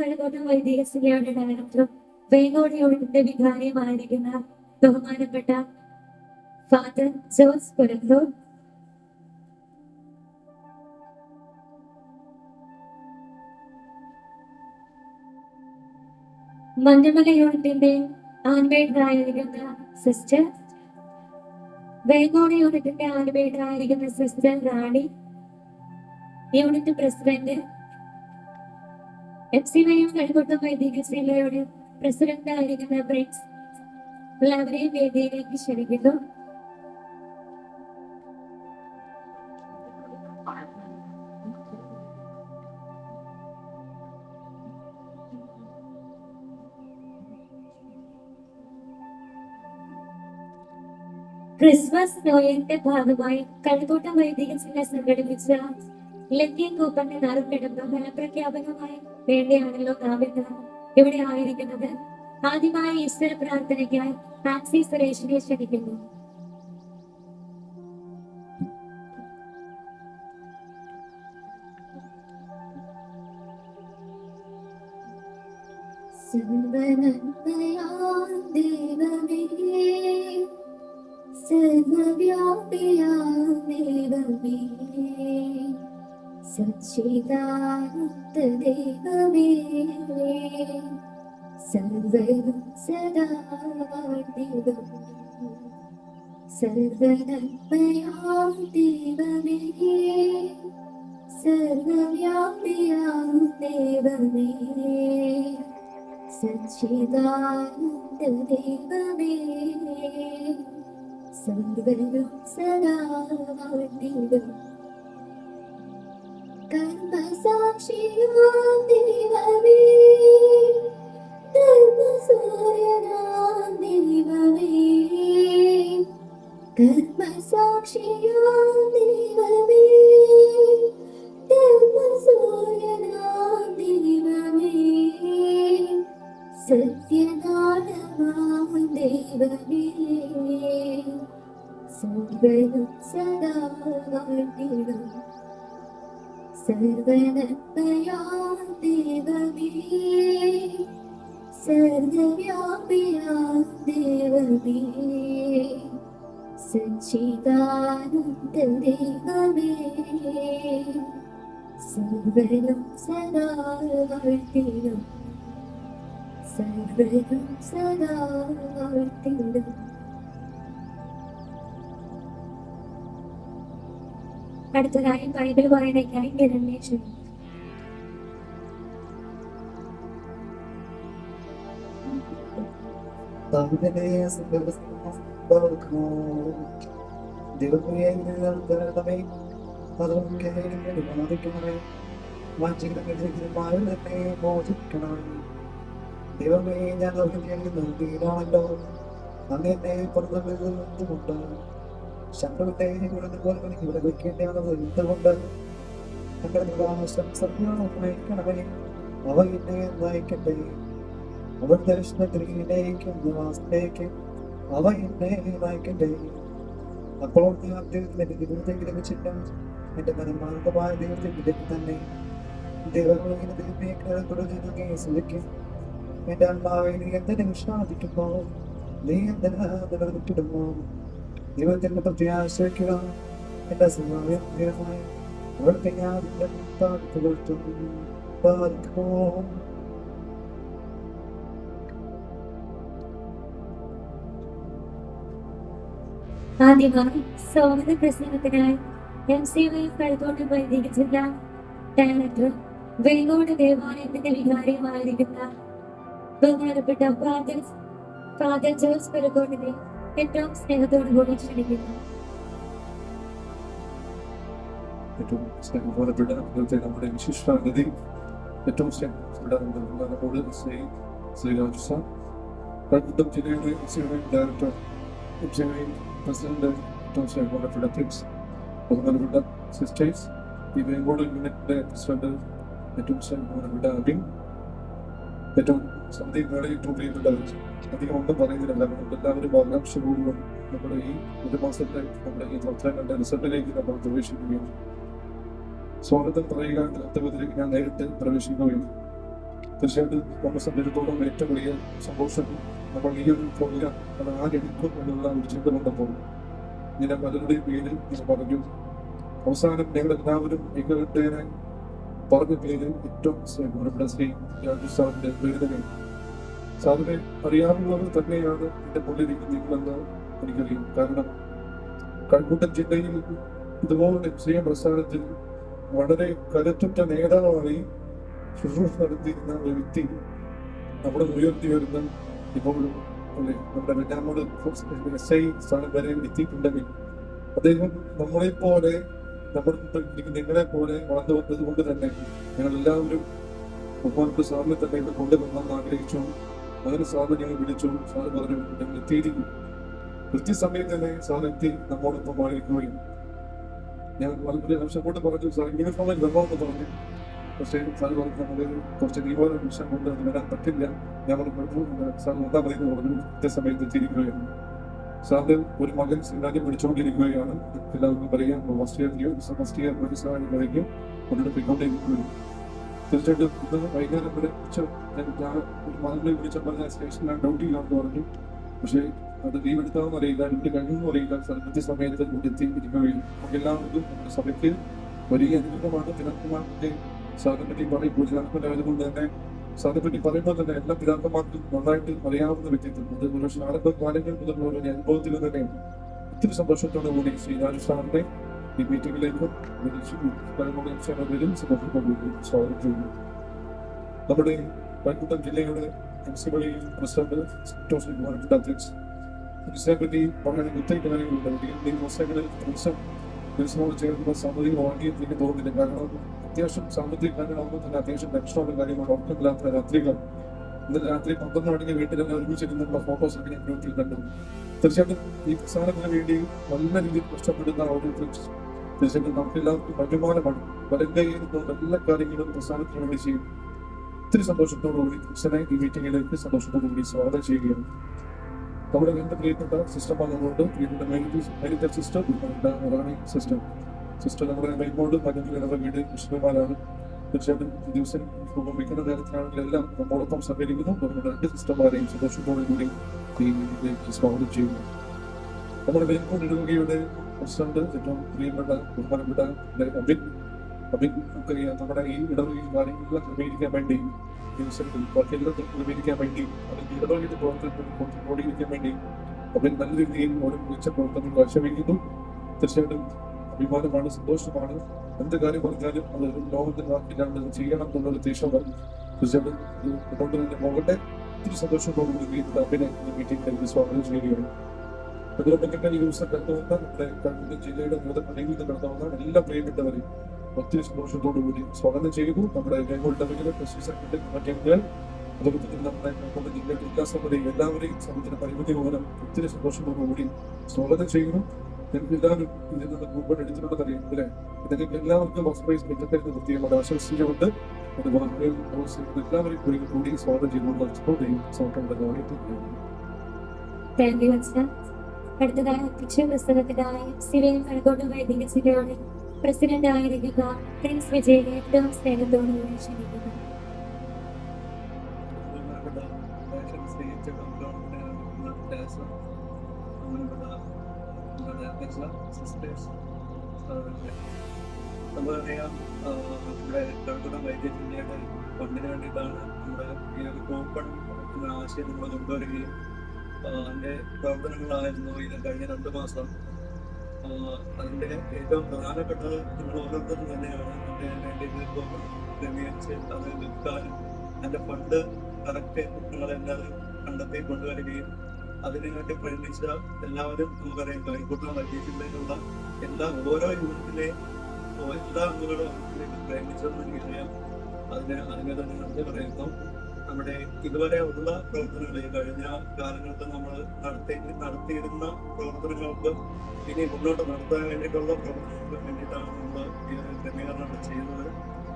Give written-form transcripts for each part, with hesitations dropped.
കഴക്കൂട്ടം വൈദിക സഭയുടെ ഡയറക്ടറും വേങ്ങോട് യൂണിറ്റിന്റെ വികാരിയുമായിരിക്കുന്ന ബഹുമാനപ്പെട്ട ഫാദർ ജോസ് പുരന്തൂർ, മഞ്ഞമല യൂണിറ്റിന്റെ ആൻമേഡറായിരിക്കുന്ന സിസ്റ്റർ, വേങ്ങോട് യൂണിറ്റിന്റെ ആൻമേഡറായിരിക്കുന്ന സിസ്റ്റർ റാണി, യൂണിറ്റ് പ്രസിഡന്റ്, FCY കഴക്കൂട്ടം വൈദിക സഭയുടെ പ്രസിഡന്റ് ആയിരിക്കുന്ന പ്രിൻസ്, എല്ലാവരെയും വേദിയിലേക്ക് ക്ഷണിക്കുന്നു. ക്രിസ്മസ് നോയലിന്റെ ഭാഗമായി കഴക്കൂട്ടം വൈദിക സഭ സംഘടിപ്പിച്ച ലക്കി കൂപ്പന്റെ നറുക്കെടുപ്പ് ഫലപ്രഖ്യാപനമായി വേണ്ടിയാണല്ലോ നാം ഇന്ന് ഇവിടെ ആയിരിക്കുന്നത്. ആദ്യമായി ഈസ്റ്റർ പ്രാർത്ഥനയ്ക്കായി മാക്സി സുരേഷിനെ ക്ഷണിക്കുന്നു. സച്ചിദാനന്ദ ദൈവമേ, സർവ്വവും സദാ വാഴ്ത്തിടും. സർവ്വനന്മയാം ദൈവമേ, സർവ്വവ്യാപിയാം ദൈവമേ, സച്ചിദാനന്ദ ദൈവമേ, സർവ്വവും സദാ വാഴ്ത്തിടും. കർമ്മസാക്ഷിയാം ദൈവമേ, ധർമ്മസൂര്യനാം ദൈവമേ, കർമ്മസാക്ഷിയാം ദൈവമേ, ധർമ്മസൂര്യനാം ദൈവമേ, സത്യനാഥമാം ദൈവമേ, സർവ്വവും സദാ വാഴ്ത്തിടും. സർവ്വനന്മയാം ദൈവമേ, സർവ്വവ്യാപിയാം ദൈവമേ, സച്ചിദാനന്ദ ദൈവമേ, സർവ്വവും സദാ വാഴ്ത്തിടും. സർവ്വവും സദാ വാഴ്ത്തിടും. അടുത്തതായി ബൈബിൾ വായനയ്ക്കായി ഗണേശൻ. ദൈവമേ, ഞാൻ നൽകിയാണല്ലോ അങ്ങനെ പുറത്തുകൊണ്ട് ശത്രുവിന്റെ പോലെ എനിക്ക് ഇവിടെ വയ്ക്കേണ്ടത് എന്തുകൊണ്ട് ഞങ്ങളുടെ നയിക്കണമേ, അവ എന്നെ നയിക്കട്ടെ. അവൾ ദർശനത്തിലേക്ക് വാസത്തിലേക്ക് അവ എന്നെ നയിക്കട്ടെ. അപ്പോൾ ഞാൻ ദൈവത്തിന്റെ ദൈവത്തേക്ക് ലഭിച്ചില്ല, എന്റെ മനമാർഗമായ ദൈവത്തിലേക്ക് തന്നെ. ദൈവമേ, ദൈവമേ ശ്രമിക്കും. എന്റെ അമ്മാവെ, നീ എന്തിനെ വിശ്വാസിക്കുമ്പോ, നീ എന്തിനാ നിലനിർത്തിടുമ്പോ, ദൈവത്തിന്റെ പ്രത്യാശയ്ക്കുക. എന്റെ സമയം ദൈവമായ അവിടുത്തെ ഞാൻ ആദ്യമായി സ്വാഗത പ്രസംഗത്തിനായി MCY കഴക്കൂട്ടം വൈദിക ജില്ലാ ഡയറക്ടർ, വേങ്ങോട് ദേവാലയത്തിന്റെ വികാരിയുമായിരിക്കുന്ന ബഹുമാനപ്പെട്ട ഫാദർ ജോസ് പുരന്തൂരിനെ ഏറ്റവും സ്നേഹത്തോടുകൂടി ക്ഷണിക്കുന്നു. ഏറ്റവും സ്നേഹബോധപ്പെട്ട നമ്മുടെ വിശിഷ്ടാഗതി, ഏറ്റവും സ്നേഹപ്പെട്ട നമ്മുടെ ശ്രീരാജ് സാർ, കഴക്കൂട്ടം ജില്ലയുടെ MCY ഡയറക്ടർ, MCY പ്രസിഡന്റ്, ഏറ്റവും സ്നേഹബോധപ്പെട്ട പ്രിൻസ്, ബഹുമാനപ്പെട്ട സിസ്റ്റേഴ്സ്, ഈ വേങ്ങോട് യൂണിറ്റിന്റെ പ്രസിഡന്റ്, ഏറ്റവും സ്നേഹബോധപ്പെട്ട അബിൻ, ഏറ്റവും സന്ധ്യകളെ ഏറ്റവും പ്രിയപ്പെട്ടവർ, അധികം ഒന്നും പറയുന്നില്ല. എല്ലാവരും ആകാംക്ഷപൂർവ്വം നമ്മുടെ ഈ ഒരു മാസത്തെ നമ്മുടെ ഈ പ്രവർത്തനങ്ങളുടെ റിസൾട്ടിലേക്ക് നമ്മൾ പ്രവേശിക്കുകയും സ്വാഗതം പറയുക കർത്തവ്യത്തിലേക്ക് ഞാൻ നേരിട്ട് പ്രവേശിക്കുകയും തീർച്ചയായിട്ടും നമ്മെ സംബന്ധിച്ചിടത്തോളം ഏറ്റവും വലിയ സന്തോഷം നമ്മൾ ഈ ഒരു പ്രോഗ്രാം അത് ആരെടുക്കും എന്നുള്ള ഒരു ചിന്ത കൊണ്ടപ്പോൾ ഇങ്ങനെ പലരുടെയും പേര് ഞാൻ പറഞ്ഞു. അവസാനം ഞങ്ങളെല്ലാവരും ഏകകണ്ഠേന പറഞ്ഞ പേര് ഏറ്റവും നമ്മുടെ ശ്രീ രാജു സാറിന്റെ പേര് തന്നെയാണ്. സാറിനെ അറിയാവുന്നവർ തന്നെയാണ് എന്റെ മുന്നിലിരിക്കുന്ന നിങ്ങളെന്ന് എനിക്കറിയാം. കാരണം കഴക്കൂട്ടം ജില്ലയിൽ ഇതുപോലെ എംസിഎ പ്രസ്ഥാനത്തിൽ വളരെ കരുത്തുറ്റ നേതാവായി ശുശ്രൂഷ നടത്തിയിരുന്ന ഒരു വ്യക്തി നമ്മുടെ ഉയർത്തി വരുന്ന ഇപ്പോഴും അല്ലെ നമ്മുടെ രണ്ടാമത് SI സ്ഥാനം വരെ എത്തിയിട്ടുണ്ടെങ്കിൽ അദ്ദേഹം നമ്മളെപ്പോലെ നിങ്ങളെ പോലെ വളർന്നു വന്നത് കൊണ്ട് തന്നെ ഞങ്ങൾ എല്ലാവരും ബഹുമാനപ്പെട്ട സാറിനെ തന്നെ ഇവിടെ കൊണ്ടുവരണമെന്ന് ആഗ്രഹിച്ചു. അങ്ങനെ സാറിനെ ഞങ്ങൾ വിളിച്ചു. സാറ് പറഞ്ഞു ഞങ്ങൾ എത്തിയിരിക്കും. കൃത്യസമയത്ത് തന്നെ സാർ എത്തി നമ്മോടൊപ്പം ആയിരിക്കുകയും ഞാൻ വളരെ ആവശ്യപ്പെട്ട് പറഞ്ഞു സാർ യൂണിഫോമിൽ വരണമെന്ന് പറഞ്ഞു. പക്ഷേ സാർ പറഞ്ഞു നമുക്ക് കുറച്ച് തീരുമാന നിമിഷം കൊണ്ട് അത് വരാൻ പറ്റില്ല. ഞാൻ പറഞ്ഞു സാർ വന്നാൽ മതി എന്ന് പറഞ്ഞു. കൃത്യസമയത്ത് എത്തിയിരിക്കുകയാണ്. സാറിന്റെ ഒരു മകൻ രാജ്യം പിടിച്ചുകൊണ്ടിരിക്കുകയാണ്. എല്ലാവർക്കും പറയാം ഫസ്റ്റ് ഇയർ കഴിഞ്ഞു അവരുടെ പോയിക്കൊണ്ടിരിക്കുകയും തീർച്ചയായിട്ടും ഇന്ന് വൈകുന്നേരം വരെ ഞാൻ ഒരു മകളെ വിളിച്ചപ്പോൾ ഞാൻ സ്റ്റേഷനിലാണ് ഡ്യൂട്ടി ചെയ്യാമെന്ന് പറഞ്ഞു. പക്ഷേ അത് ലീവ് എടുത്താമെന്ന് അറിയില്ല, ഡ്യൂട്ടി കഴിഞ്ഞെന്നും അറിയില്ല. കൃത്യസമയത്ത് ഇവിടെ എത്തിയിരിക്കുകയും നമുക്ക് എല്ലാവർക്കും നമ്മുടെ സഭയ്ക്ക് വലിയ അനുഗ്രഹമാണ്. പിതാക്കന്മാർക്ക് സാറിനെ പറ്റി പറയും. പൂജാത്മരായതുകൊണ്ട് തന്നെ സാറിനെ പറ്റി പറയുമ്പോൾ തന്നെ എല്ലാ പിതാക്കന്മാർക്കും നന്നായിട്ട് അറിയാവുന്ന വ്യക്തിത്വം. അത് ഒരു ആരംഭ കാലങ്ങൾ മുതലുള്ള ഒരു അനുഭവത്തിൽ തന്നെ ഒത്തിരി സന്തോഷത്തോടു കൂടി ശ്രീ രാജു സാറിനെ ഈ മീറ്റിംഗിലേക്ക് സ്വാഗതം ചെയ്യുന്നു. നമ്മുടെ കഴക്കൂട്ടം ജില്ലയുടെ മുനിസിപ്പൽ പ്രസിഡന്റ് അധ്യക്ഷൻ പറ്റി പറയുകയാണെങ്കിൽ ഒത്തിരി കാര്യങ്ങളുണ്ട്. ഈ ദിവസങ്ങളിൽ ദിവസങ്ങളോട് ചേർക്കുന്ന സാമ്പത്തിക വാങ്ങിയത് എനിക്ക് തോന്നുന്നില്ല. കാരണം അത്യാവശ്യം സാമ്പത്തിക കാര്യങ്ങളാകുമ്പോൾ തന്നെ അത്യാവശ്യം ടെൻഷനുള്ള കാര്യമാണ്. ഉറക്കമില്ലാത്ത രാത്രികൾ. ഇന്നലെ രാത്രി 12 മണിക്ക് വീട്ടിലെല്ലാം ഒരുമിച്ചിരുന്നുള്ള ഫോട്ടോസ് ഒക്കെ ഞാൻ ഗ്രൂപ്പിൽ കണ്ടു. തീർച്ചയായിട്ടും ഈ പ്രസ്ഥാനത്തിന് വേണ്ടി നല്ല രീതിയിൽ കഷ്ടപ്പെടുന്ന ഓരോരുത്തരും തീർച്ചയായിട്ടും നമുക്ക് എല്ലാവർക്കും വരുമാനമാണ്. വരം കൈയിരുന്നുകൊണ്ട് എല്ലാ കാര്യങ്ങളും പ്രസ്ഥാനത്തിന് വേണ്ടി ചെയ്യും. ഒത്തിരി സന്തോഷത്തോടുകൂടി ക്രിസ്ത്യനെ ഈ മീറ്റിംഗിലേക്ക് സന്തോഷത്തോടുകൂടി സ്വാഗതം ചെയ്യുകയാണ്. നമ്മുടെ രണ്ട് പ്രിയപ്പെട്ട സിസ്റ്റർമാർ നമ്മളുണ്ട്. പ്രിയപ്പെട്ട സിസ്റ്റർ റാണി സിസ്റ്റർ നമ്മുടെ മെയിൻബോർഡ് പതിനെട്ട് വീട് മുസ്ലിംമാരാണ്. തീർച്ചയായിട്ടും ഈ ദിവസം ഉപയോഗിക്കുന്ന നേരത്തിലാണെങ്കിലെല്ലാം നമ്മോടൊപ്പം സഹകരിക്കുന്നു. നമ്മുടെ രണ്ട് സിസ്റ്റർമാരെയും സന്തോഷത്തോടു കൂടി ഈ ഇതിലേക്ക് സ്വാഗതം ചെയ്യുന്നു. നമ്മുടെ മെയിൻബോർഡ് ഇടവകയുടെ പ്രസിഡന്റ് ഏറ്റവും പ്രിയപ്പെട്ട ബഹുമാനപ്പെട്ട അബിൻ നമുക്കറിയാം. നമ്മുടെ ഈ ഇടവകയിൽ കാര്യങ്ങളെല്ലാം ക്രമീകരിക്കാൻ വേണ്ടി ദിവസങ്ങളിൽ ബാക്കിയെല്ലാം ക്രമീകരിക്കാൻ വേണ്ടി അതിന്റെ ഇടവകയുടെ പ്രവർത്തനത്തിൽ വേണ്ടി അബിൻ നല്ല രീതിയിൽ ഓരോ മികച്ച പ്രവർത്തനങ്ങൾ കാഴ്ചവെക്കുന്നു. തീർച്ചയായിട്ടും അഭിമാനമാണ്, സന്തോഷമാണ്. എന്ത് കാര്യം പറഞ്ഞാലും അത് ഒരു ലോകത്തിന്റെ വാക്കില്ലാണ്ട് ചെയ്യണം എന്നുള്ളൊരു തീക്ഷണമാണ്. തീർച്ചയായിട്ടും അതുകൊണ്ട് തന്നെ പോകട്ടെ. ഒത്തിരി സന്തോഷത്തോടുകൂടി അബിനെ ഈ മീറ്റിംഗിലേക്ക് സ്വാഗതം ചെയ്യുകയാണ്. അതുകൊണ്ടൊക്കെ ഈ ദിവസം കടന്നുവന്ന നമ്മുടെ കഴക്കൂട്ടം ജില്ലയുടെ പണിയിൽ നിന്ന് കടന്നുവന്ന എല്ലാ പ്രിയപ്പെട്ടവരെയും ഒത്തിരി സന്തോഷത്തോടുകൂടി സ്വാഗതം ചെയ്തു. നമ്മുടെ കൈകൊണ്ടവരുടെ മറ്റേ അതുപോലെ തന്നെ നമ്മുടെ കഴക്കൂട്ടം ജില്ലയുടെ എല്ലാ സമിതിയും എല്ലാവരെയും സമയത്തിന് പരിമിതി മൂലം ഒത്തിരി സന്തോഷത്തോടുകൂടി സ്വാഗതം ചെയ്യുന്നു. ഞങ്ങൾക്ക് എല്ലാവരും ഇതിൽ നിന്ന് മുമ്പോട്ട് എടുത്തിട്ടുണ്ടെന്നറിയാം അല്ലേ? നിങ്ങൾക്ക് എല്ലാവർക്കും ഓസ്പൈസ് മികത്തരുന്ന പ്രത്യേകമായി ആശംസിച്ചുകൊണ്ട് എല്ലാവരെയും കൂടി സ്വാഗതം ചെയ്തുകൊണ്ട് അടുത്തതായി അധ്യക്ഷ പ്രസംഗത്തിനായി സിവിൽ കഴക്കൂട്ടം വൈദിക ജില്ലയുടെ പ്രസിഡന്റ് ആയിരിക്കുന്ന പ്രിൻസ് വിജയനെ ഏറ്റവും സ്നേഹത്തോടുകൂടി ക്ഷണിക്കുന്നു. നമുക്കറിയാം നമ്മുടെ കഴക്കൂട്ടം വൈദ്യ ജില്ലയുടെ ഫണ്ടിന് വേണ്ടിയിട്ടാണ് നമ്മുടെ ഈ ഒരു കൂപ്പൺ എന്ന ആശയം നമ്മൾ കൊണ്ടുവരികയും അതിൻ്റെ പ്രവർത്തനങ്ങളായിരുന്നു ഇത് കഴിഞ്ഞ 2 മാസം. അതിൻ്റെ ഏറ്റവും പ്രധാനപ്പെട്ടത് നിങ്ങൾ ഓരോരുത്തരും തന്നെയാണ് അതിൻ്റെ വേണ്ടി കൂപ്പൺ ക്രമീകരിച്ച് അത് വിൽക്കാനും അതിൻ്റെ ഫണ്ട് കറക്റ്റ് നിങ്ങളെല്ലാവരും കണ്ടെത്തി കൊണ്ടുവരികയും അതിനുവേണ്ടി പ്രയത്നിച്ച എല്ലാവരും നമുക്കറിയാം. കഴക്കൂട്ടം വൈദ്യ ജില്ലയിലുള്ള ഓരോ യൂണിറ്റിലെയും എല്ലാ അംഗങ്ങളും പ്രയത്നിച്ചതെന്ന് എനിക്കറിയാം. അതിനെ തന്നെ നന്ദി പറയുന്നു. നമ്മുടെ ഇതുവരെ ഉള്ള പ്രവർത്തനങ്ങൾ കഴിഞ്ഞ കാലങ്ങളിൽ നമ്മൾ നടത്തിയിരുന്ന പ്രവർത്തനങ്ങൾക്ക് ഇനി മുന്നോട്ട് നടത്താൻ വേണ്ടിയിട്ടുള്ള പ്രവർത്തനങ്ങൾക്ക് വേണ്ടിയിട്ടാണ് നമ്മൾ ഈ ഒരു ക്രമീകരണം ചെയ്യുന്നത്.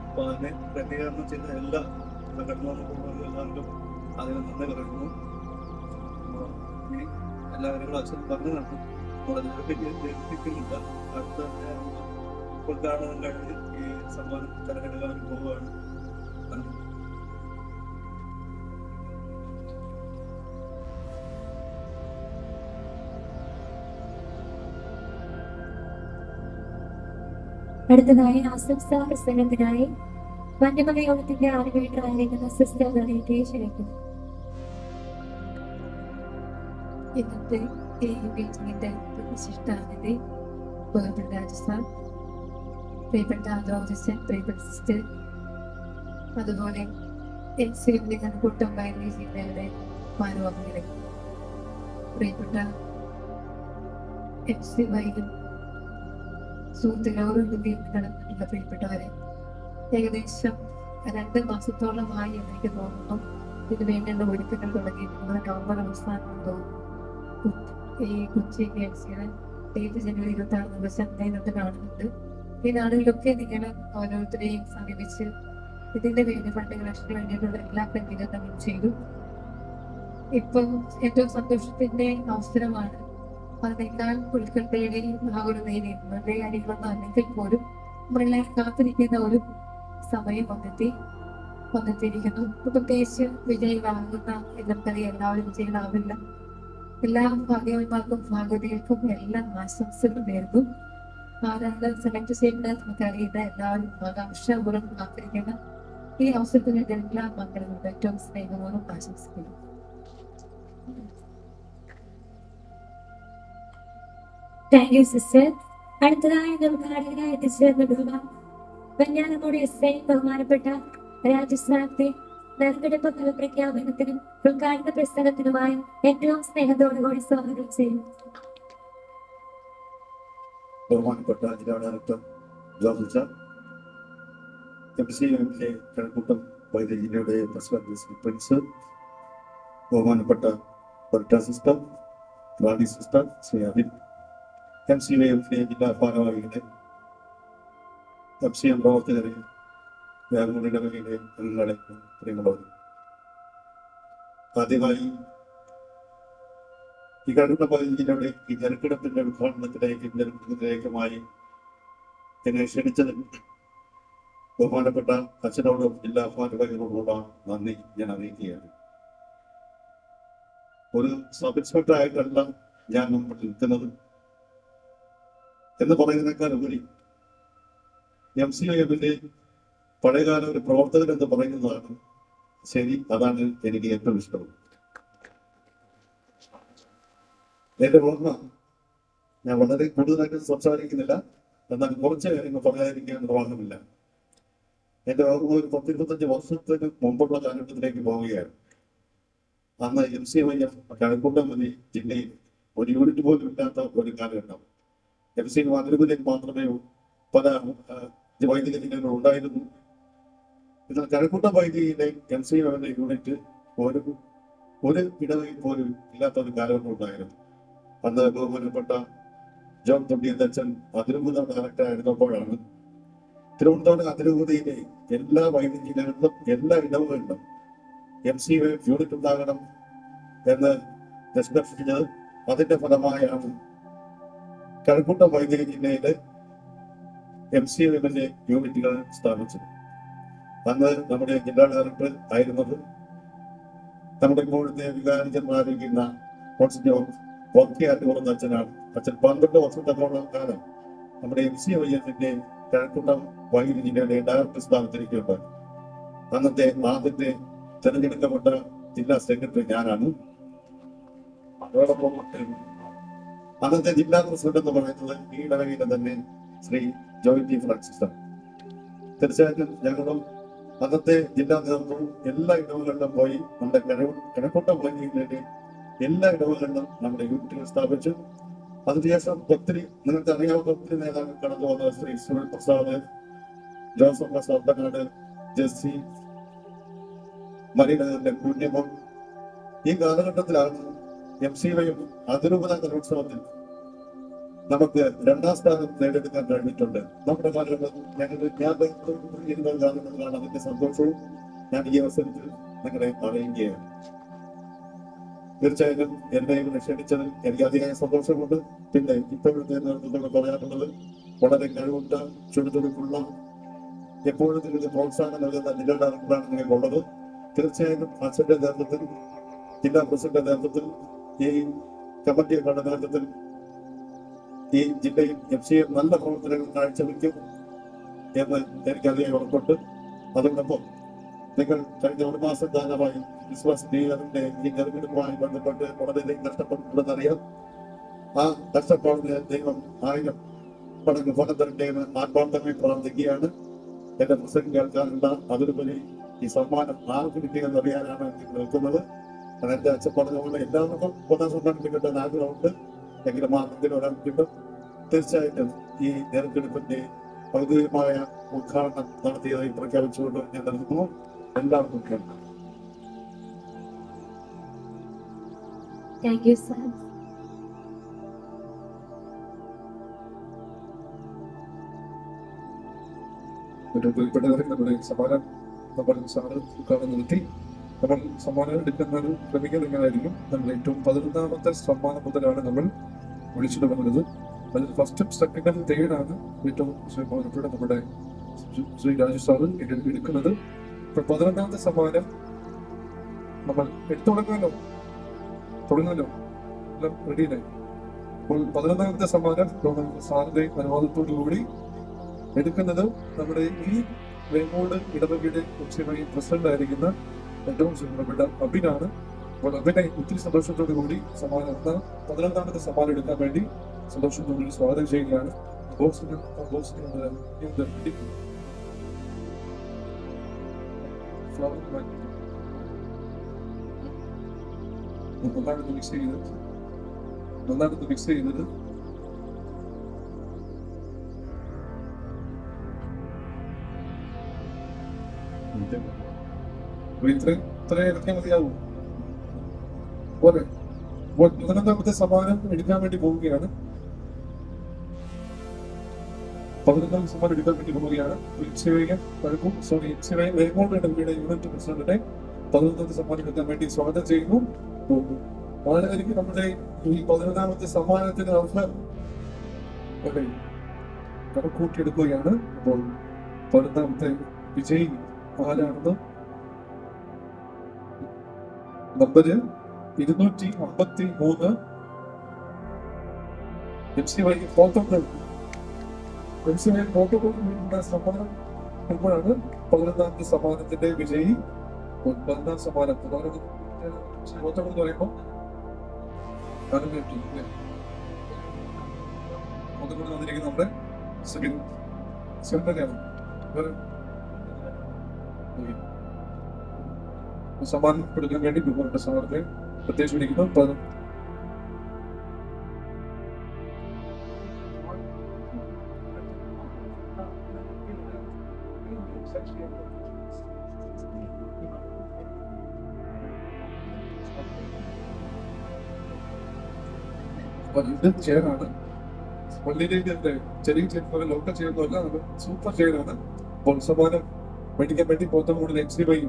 അപ്പോൾ അതിനെ ക്രമീകരണം ചെയ്ത എല്ലാ സംഘടനകൾക്കും എല്ലാവർക്കും അതിന് നന്ദി പറയുന്നു. ഇനി എല്ലാവരും അച്ഛൻ പറഞ്ഞു നടക്കും. നമ്മളതിനെപ്പറ്റിയില്ല. അടുത്ത ഉദ്ഘാടനം കഴിഞ്ഞ് ഈ സമ്മാനം തിരഞ്ഞെടുക്കാൻ പോവുകയാണ്. അടുത്തതായി ആശംസാ പ്രസംഗത്തിനായി വന്യമല യോഗത്തിന്റെ ആർമേറ്റർ ആയിരിക്കുന്ന സിസ്റ്റർ ഗണേറ്റിയെ ക്ഷണിക്കുന്നു. ഇന്നത്തെ ഈ മീറ്റിംഗിന്റെ വിശിഷ്ടാതിഥി ബഹുമാനപ്പെട്ട രാജസ്ഥാൻ, പ്രിയപ്പെട്ട ആദോജൻ, പ്രിയപ്പെട്ട സിസ്റ്റർ, അതുപോലെ എക്സിന്റെ കണക്കൂട്ടം വയനാട് ജില്ലയുടെ ഭാരവാഹികളെ, പ്രിയപ്പെട്ട എഫ് സി വൈകും സുഹൃത്തുക്കളോടും നടന്നിട്ടുള്ള പ്രിയപ്പെട്ടവരെ, ഏകദേശം 2 മാസത്തോളമായി എനിക്ക് തോന്നുന്നു ഇതിനു വേണ്ടിയുള്ള ഒരുക്കങ്ങൾ തുടങ്ങിയിട്ടുള്ളത് നവംബർ അവസാനം തോന്നുന്നു. ഈ കൊച്ചി ഗേൾസിന് 7 ജനുവരി 26 ദിവസം നേരിട്ട് കാണുന്നുണ്ട്. ഈ നാടുകളിലൊക്കെ നിങ്ങൾ ഓരോരുത്തരെയും സമീപിച്ച് ഇതിന്റെ വേണ്ടി ഫണ്ട് കളക്ഷന് വേണ്ടിയിട്ടുള്ള എല്ലാ ക്രമീകരണങ്ങളും ചെയ്തു. ഇപ്പം ഏറ്റവും സന്തോഷത്തിന്റെ അവസരമാണ്. അതിനേക്കാൾ ഉത്കണ്ഠയുടെയും ആകുലതയുടെയും വളരെ കാര്യങ്ങളൊന്നും അല്ലെങ്കിൽ പോലും നമ്മളെല്ലാം കാത്തിരിക്കുന്ന ഒരു സമയം വന്നെത്തിയിരിക്കുന്നു. പ്രത്യേകിച്ച് വിജയികളാകുന്ന നമുക്കറിയാം, എല്ലാവരും വിജയികളാവില്ല. എല്ലാ ഭാഗ്യവന്മാർക്കും ഭാഗ്യവതികൾക്കും എല്ലാം ആശംസകൾ നേരുന്നു. ആരാണ് സെലക്ട് ചെയ്യുന്നത് നമുക്കറിയില്ല. എല്ലാവരും ആകാംക്ഷപൂർവ്വം കാത്തിരിക്കുന്ന ഈ അവസരത്തിന് എല്ലാ മക്കളും ഏറ്റവും സ്നേഹപൂർവ്വം ആശംസിക്കുന്നു. Thank you sister. അടുത്തതായി ഉദ്ഘാടകനായി എത്തിച്ചേർന്നിട്ടുള്ള വെഞ്ഞാറമൂട് എസ് ഐ ബഹുമാനപ്പെട്ട രാജസ്ഥാനത്തെ നെൽക്കെടുപ്പ് ഫലപ്രഖ്യാപനത്തിനും ഉദ്ഘാടന പ്രസംഗത്തിനുമായി ഏറ്റവും സ്നേഹത്തോടുകൂടി സ്വാഗതം ചെയ്യും. ബഹുമാനപ്പെട്ട ജില്ലാ ഡയറക്ടർ ജോർജ്, MCA കഴക്കൂട്ടം വൈദ്യുതി ജില്ലയുടെ പ്രസിഡന്റ് പ്രിൻസ്, ബഹുമാനപ്പെട്ട ബർട്ട സിസ്റ്റർ, റാണി സിസ്റ്റർ, ശ്രീ അബിൻ, MCA ജില്ലാ ഭാരവാഹികളെ, MCM പ്രവർത്തകരെ, വ്യാപകയുടെ അംഗങ്ങളെ, പ്രിയമുള്ളവർ, ആദ്യമായി ഈ കഴക്കൂട്ടം വൈദ്യുതി ജില്ലയുടെ ഈ ജനക്കിടത്തിന്റെ ഉദ്ഘാടനത്തിലേക്കുമായി എന്നെ ക്ഷണിച്ചതിൽ ബഹുമാനപ്പെട്ട അച്ഛനോടും ജില്ലാ ഭാരവാഹികളോടുള്ള നന്ദി ഞാൻ അറിയിക്കുകയാണ്. ഒരു സബ് ഇൻസ്പെക്ടർ ആയിട്ടല്ല ഞാൻ മുമ്പിൽ നിൽക്കുന്നത് എന്ന് പറയുന്നതിനേക്കാൾ ഉപരി MCIMന്റെ പഴയകാല ഒരു പ്രവർത്തകൻ എന്ന് പറയുന്നതാണ് ശരി. അതാണ് എനിക്ക് ഏറ്റവും ഇഷ്ടം. എന്റെ ഓർമ്മ ഞാൻ വളരെ കൂടുതലായിട്ട് സംസാരിക്കുന്നില്ല, എന്നാൽ കുറച്ച് കാര്യങ്ങൾ പറയാതിരിക്കാൻ നിർവാഹമില്ല. എന്റെ ഓർമ്മ ഒരു 10-25 വർഷത്തിന് മുമ്പുള്ള കാലഘട്ടത്തിലേക്ക് പോവുകയാണ്. അന്ന് MCIM കഴക്കൂട്ടം മതി ജില്ലയിൽ ഒരു യൂണിറ്റ് പോലും ഇല്ലാത്ത ഒരു കാലഘട്ടം. MCIM അതിരുകളിൽ മാത്രമേ പല വൈദ്യുതി ജില്ലകൾ ഉണ്ടായിരുന്നു. എന്നാൽ കഴക്കൂട്ടം വൈദ്യുതിയിലെ MCIM യൂണിറ്റ് ഒരു ഇടവയിൽ പോലും ഇല്ലാത്ത ഒരു കാലഘട്ടം ഉണ്ടായിരുന്നു. അന്ന് ബഹുമാനപ്പെട്ട ജോൺ തൊണ്ടിയച്ചൻ അതിരൂപത ഡയറക്ടർ ആയിരുന്നപ്പോഴാണ് തിരുവനന്തപുരം അതിരൂപതയിലെ എല്ലാ വൈദ്യുതി ജില്ലകളിലും എല്ലാ ഇടവുകളിലും MCIM യൂണിറ്റ് ഉണ്ടാകണം എന്ന് നിഷ്കർഷിച്ചത്. അതിന്റെ ഫലമായാണ് കഴക്കൂട്ടം വൈദ്യുതി ജില്ലയിലെ MCIM യൂണിറ്റുകൾ സ്ഥാപിച്ചത്. അന്ന് നമ്മുടെ ജില്ലാ ഡയറക്ടർ ആയിരുന്നത് നമ്മുടെ ഇപ്പോഴത്തെ വികാരിജന്മാരിക്കുന്ന വർക്കിയാറ്റുകൊള്ളുന്ന അച്ഛനാണ്. അച്ഛൻ 12 വർഷത്തോളം കാലം നമ്മുടെ MCIM കഴക്കൂട്ടം വൈദ്യുതി ജില്ലയുടെ ഡയറക്ടർ സ്ഥാനത്തിരിക്കുകയുണ്ട്. അന്നത്തെ ആദ്യത്തെ തെരഞ്ഞെടുക്കപ്പെട്ട ജില്ലാ സെക്രട്ടറി ഞാനാണ്. അതോടൊപ്പം അന്നത്തെ ജില്ലാ പ്രസിഡന്റ് എന്ന് പറയുന്നത് ഈ ഇടവകയിലെ തന്നെ ശ്രീ ജോയിറ്റി ഫ്രാൻസിസ്. തീർച്ചയായിട്ടും ഞങ്ങളും അന്നത്തെ ജില്ലാ നേതൃത്വവും എല്ലാ ഇടവുകളിലും പോയി നമ്മുടെ കഴക്കൂട്ടം വൈദ്യുതിയിലെ എല്ലാ ഇടവുകളിലും നമ്മുടെ യൂണിറ്റുകൾ സ്ഥാപിച്ചു. അതിനുശേഷം ഒത്തിരി നിങ്ങൾക്ക് അറിയാവുന്ന ഒത്തിരി നേതാക്കൾ കടന്നു വന്ന ശ്രീ സുനിൽ പ്രസാദ്, ജോസഫ് പ്രസാദ് ബനാട്, ജെസ്സി, മരീനഗറിലെ കുഞ്ഞമ്മൻ. ഈ കാലഘട്ടത്തിലാണ് MCIM അതിരൂപത കലോത്സവത്തിൽ നമുക്ക് 2ാം സ്ഥാനം നേടിയെടുക്കാൻ കഴിഞ്ഞിട്ടുണ്ട്. നമ്മുടെ കാലഘട്ടത്തിലാണ് അതിന്റെ സന്തോഷവും ഞാൻ ഈ അവസരത്തിൽ നിങ്ങളെ അറിയുകയാണ്. തീർച്ചയായും എന്നെ ഇവിടെ ക്ഷണിച്ചതിൽ എനിക്ക് അധികം സന്തോഷമുണ്ട്. പിന്നെ ഇപ്പോഴത്തെ നേതൃത്വത്തോട് പറയാനുള്ളത്, വളരെ കഴിവുറ്റ ചുടുതുടുക്കുള്ള എപ്പോഴും നിങ്ങൾക്ക് പ്രോത്സാഹനം നൽകുന്ന ജില്ലാ ഡയറക്ടറാണ് നിങ്ങൾക്കുള്ളത്. തീർച്ചയായും അച്ഛന്റെ നേതൃത്വത്തിൽ, ജില്ലാ പ്രസിഡന്റ് നേതൃത്വത്തിൽ, ഈ കമ്മിറ്റികളുടെ നേതൃത്വത്തിൽ ഈ ജില്ലയിൽ MCIM നല്ല പ്രവർത്തനങ്ങൾ കാഴ്ചവെക്കും. എന്ന് എനിക്കറിയാൻ ഉറപ്പുണ്ട്. അതോടൊപ്പം നിങ്ങൾ കഴിഞ്ഞ ഒരു മാസം കാലമായി ക്രിസ്മസ് ഡീലറിന്റെ ഈ തെരഞ്ഞെടുപ്പുമായി ബന്ധപ്പെട്ട് വളരെയധികം കഷ്ടപ്പെട്ടുണ്ടെന്നറിയാം. ആ കഷ്ടപ്പാടിന് ദൈവം 1000 മടങ്ങ് ഫലം തരട്ടെ എന്ന് ആത്മാർത്ഥമായി പ്രാർത്ഥിക്കുകയാണ്. എന്റെ പ്രസംഗം കേൾക്കാനുള്ള അതിലുപരി ഈ സമ്മാനം ആർക്ക് കിട്ടിയെന്ന് അറിയാനാണ് നിങ്ങൾ നിൽക്കുന്നത്. എന്റെ അച്ഛൻ പറഞ്ഞ പോലെ എല്ലാവർക്കും ഒന്നാം സമ്മാനം കിട്ടാൻ ആഗ്രഹമുണ്ട്. എങ്കിലും മാർഗത്തിൽ ഒരാൾ കിട്ടും. തീർച്ചയായിട്ടും ഈ തെരഞ്ഞെടുപ്പിന്റെ ഔദ്യോഗികമായ ഉദ്ഘാടനം നടത്തിയതായി പ്രഖ്യാപിച്ചുകൊണ്ട് ഞാൻ നിർത്തുന്നു. എല്ലാവർക്കും കേൾക്കാം. Thank you sir. ഒരു പ്രിയപ്പെട്ടവരെ, നമ്മുടെ സമ്മാനം നമ്മൾ സാറ് ഉദ്ഘാടനം നടത്തി. നമ്മൾ സമ്മാനം എടുക്കുന്ന ഒരു ക്രമീകരണങ്ങളായിരിക്കും. നമ്മൾ ഏറ്റവും 11ാമത്തെ സമ്മാനം മുതലാണ് നമ്മൾ വിളിച്ചു തുടങ്ങുന്നത്. അതിൽ ഫസ്റ്റും സെക്കൻഡും തേർഡാണ് ഏറ്റവും ബഹുമാനപ്പെട്ട നമ്മുടെ ശ്രീ രാജു സാറ് എടുക്കുന്നത്. ഇപ്പോൾ 11ാമത്തെ സമ്മാനം നമ്മൾ തുടങ്ങാലോ എല്ലാം റെഡിയായി. അപ്പോൾ 11ാമത്തെ സമ്മാനം സാറിന്റെ അനുവാദത്തോടു കൂടി എടുക്കുന്നത് നമ്മുടെ ഈ വേങ്ങോട് ഇടവകയുടെ പ്രസിഡന്റ് ആയിരിക്കുന്ന ഏറ്റവും ബഹുമാനപ്പെട്ട അബിനാണ്. അപ്പോൾ അബിനെ ഒത്തിരി സന്തോഷത്തോടു കൂടി സമ്മാനം 11ാമത്തെ സമ്മാനം എടുക്കാൻ വേണ്ടി സന്തോഷത്തോടുകൂടി സ്വാഗതം ചെയ്യുകയാണ്. നന്നായിട്ട് മിക്സ് ചെയ്തത് ഇത്രയും ഇറക്കിയാൽ മതിയാവും. 11ാമത്തെ സമ്മാനം എടുക്കാൻ വേണ്ടി പോവുകയാണ്. 11ാം സമ്മാനം എടുക്കാൻ വേണ്ടി പോവുകയാണ്. യൂണിറ്റ് പ്രസിഡന്റിനെ 11ാമത്തെ സമ്മാനം എടുക്കാൻ വേണ്ടി സ്വാഗതം ചെയ്യുന്നു. വളരെയധികം നമ്മുടെ ഈ 11ാമത്തെ സമ്മാനത്തിന് കണക്കൂട്ടിയെടുക്കുകയാണ്. അപ്പോൾ 11ാമത്തെ വിജയി ആരാണെന്ന് നമ്പര് 253 MCY പ്രോട്ടോകോൾ സമ്മാനം നൽകുമ്പോഴാണ് 11ാമത്തെ സമ്മാനത്തിന്റെ വിജയി. 11ാം സമ്മാനം പ്രോട്ടോകോൾ എന്ന് പറയുമ്പോൾ നമ്മുടെ സെക്രട്ടറിയാണ്. സമ്മാനം കൊടുക്കാൻ വേണ്ടി ബഹുമാനപ്പെട്ട സാറിനെ പ്രത്യേകിച്ച് വിളിക്കുന്നു. ഇത് ചെയറാണ്. പള്ളിയിലേക്ക് ചെറിയ ചെയർ ലോക്കൽ ചെയർന്നല്ല, അത് സൂപ്പർ ചെയറാണ്. അപ്പോൾ സമ്മാനം മേടിക്കാൻ വേണ്ടി പോത്തങ്കോട് MCY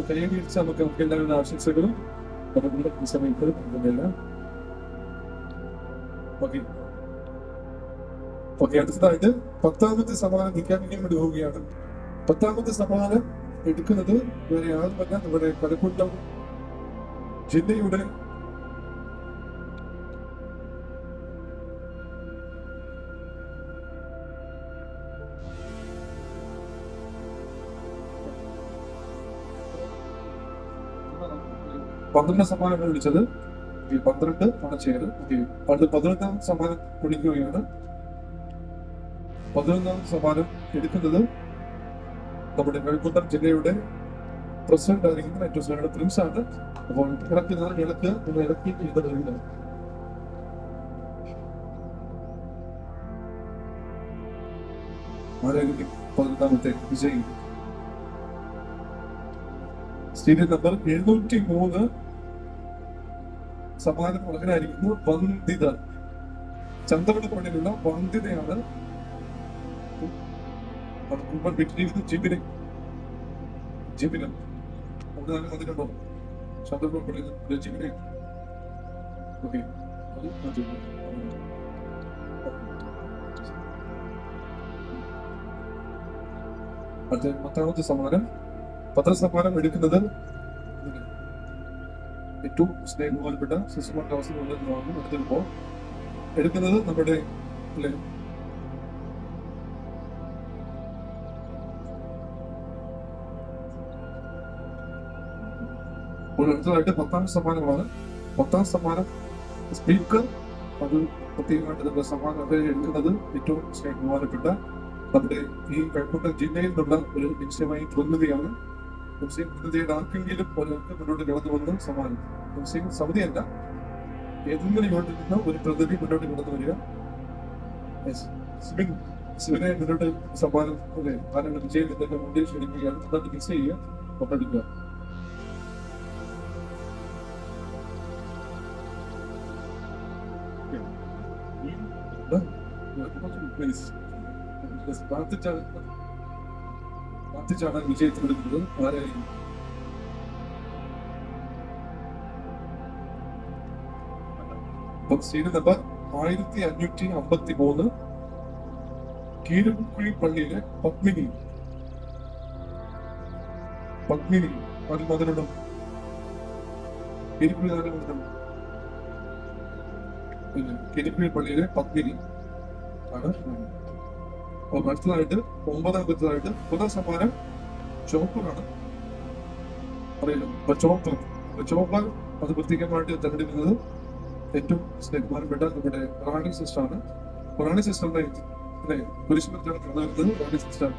കൈയടിച്ച് നമുക്ക് എല്ലാവരുടെ ആശംസകളും നമ്മുടെ ഈ സമയത്ത് അടുത്തതായിട്ട് 10ാമത്തെ സമ്മാനം നിൽക്കാൻ വേണ്ടി പോവുകയാണ്. 10ാമത്തെ സമ്മാനം എടുക്കുന്നത് വേറെ ആരുമല്ല, നമ്മുടെ കഴക്കൂട്ടം ജില്ലയുടെ പന്ത്രണ്ട് സമ്മാനങ്ങൾ വിളിച്ചത്. 12 ആണ് ചെയർ. അത് 11ാം സമ്മാനം വിളിക്കുകയാണ്. 11ാം സമ്മാനം എടുക്കുന്നത് നമ്മുടെ കഴക്കൂട്ടം ജില്ലയുടെ പ്രസിഡന്റ് ആയിരിക്കുന്ന ഏറ്റവും പ്രിൻസ് ആണ്. അപ്പോൾ ഇറക്കി ചെയ്തത് ആരായിരിക്കും 11ാമത്തെ വിജയി? സീരിയൽ നമ്പർ 703 സമ്മാനം മകനായിരിക്കുന്നു വന്ദിത. ചന്തവടപ്പള്ളിയിലുള്ള വന്ദിതയാണ്. ജിബിന് വന്നിട്ടുണ്ടോ? ചന്തവടപ്പള്ളിയിൽ ജിബിനെ. ഓക്കെ, അടുത്ത 10ാമത്തെ സമ്മാനം. 10ാം സമ്മാനം എടുക്കുന്നത് ഏറ്റവും സ്നേഹബഹുമാനപ്പെട്ട ശിശുമണ്ഡലത്തിൽ എടുക്കുമ്പോൾ എടുക്കുന്നത് നമ്മുടെ അടുത്തതായിട്ട് 10ാം സമ്മാനമാണ്. 10ാം സമ്മാനം സ്പീക്കർ. അത് പ്രത്യേകമായിട്ട് നമ്മുടെ സമ്മാനം എടുക്കുന്നത് ഏറ്റവും ബഹുമാനപ്പെട്ട നമ്മുടെ ഈ കഴക്കൂട്ടം ജില്ലയിൽ നിന്നുള്ള ഒരു നിശ്ചയമായി പ്രതിനിധിയാണ്. മുസ്ലിം പ്രതിനിധിയുടെ ആർക്കെങ്കിലും ഒരാൾക്ക് മുന്നോട്ട് കടന്നു വന്ന് സമ്മാനം, മുസ്ലിം സമിതിയല്ല, ഏതെങ്കിലും ഇങ്ങോട്ട് നിന്ന് ഒരു പ്രതിനിധി മുന്നോട്ട് കടന്നു വരിക. സിവിനെ മുന്നോട്ട് സമ്മാനം ആരാണ് വിജയം എന്നൊക്കെ മുന്നിൽ ക്ഷണിക്കുകയാണ്. അതായത് മിക്സ് ചെയ്യുക, പങ്കെടുക്കുക. പ്രാർത്ഥിച്ചാണ് വിജയത്തിനെടുക്കുന്നത്. ആരായിരിക്കും? സീരിയൽ നമ്പർ 1553 കീരുക്കുഴി പള്ളിയിലെ പത്മിനി അതിൽ മതിലുണ്ടോ? കീരുക്കുഴി പള്ളിയിലെ പത്മിനി ആണ്. അടുത്തതായിട്ട് 9ാമത്തേതായിട്ട് 9ാം സമ്മാനം ചോപ്പറാണ്. അറിയില്ല, ചോപ്പർ അത് പ്രത്യേകമായിട്ട് തെരഞ്ഞെടുക്കുന്നത് ഏറ്റവും ബഹുമാനപ്പെട്ട നമ്മുടെ റാണി സിസ്റ്റർ ആണ്. റാണി സിസ്റ്ററിന്റെ പുരുഷനാണ് കടന്നുവരുന്നത്. റാണി സിസ്റ്റർ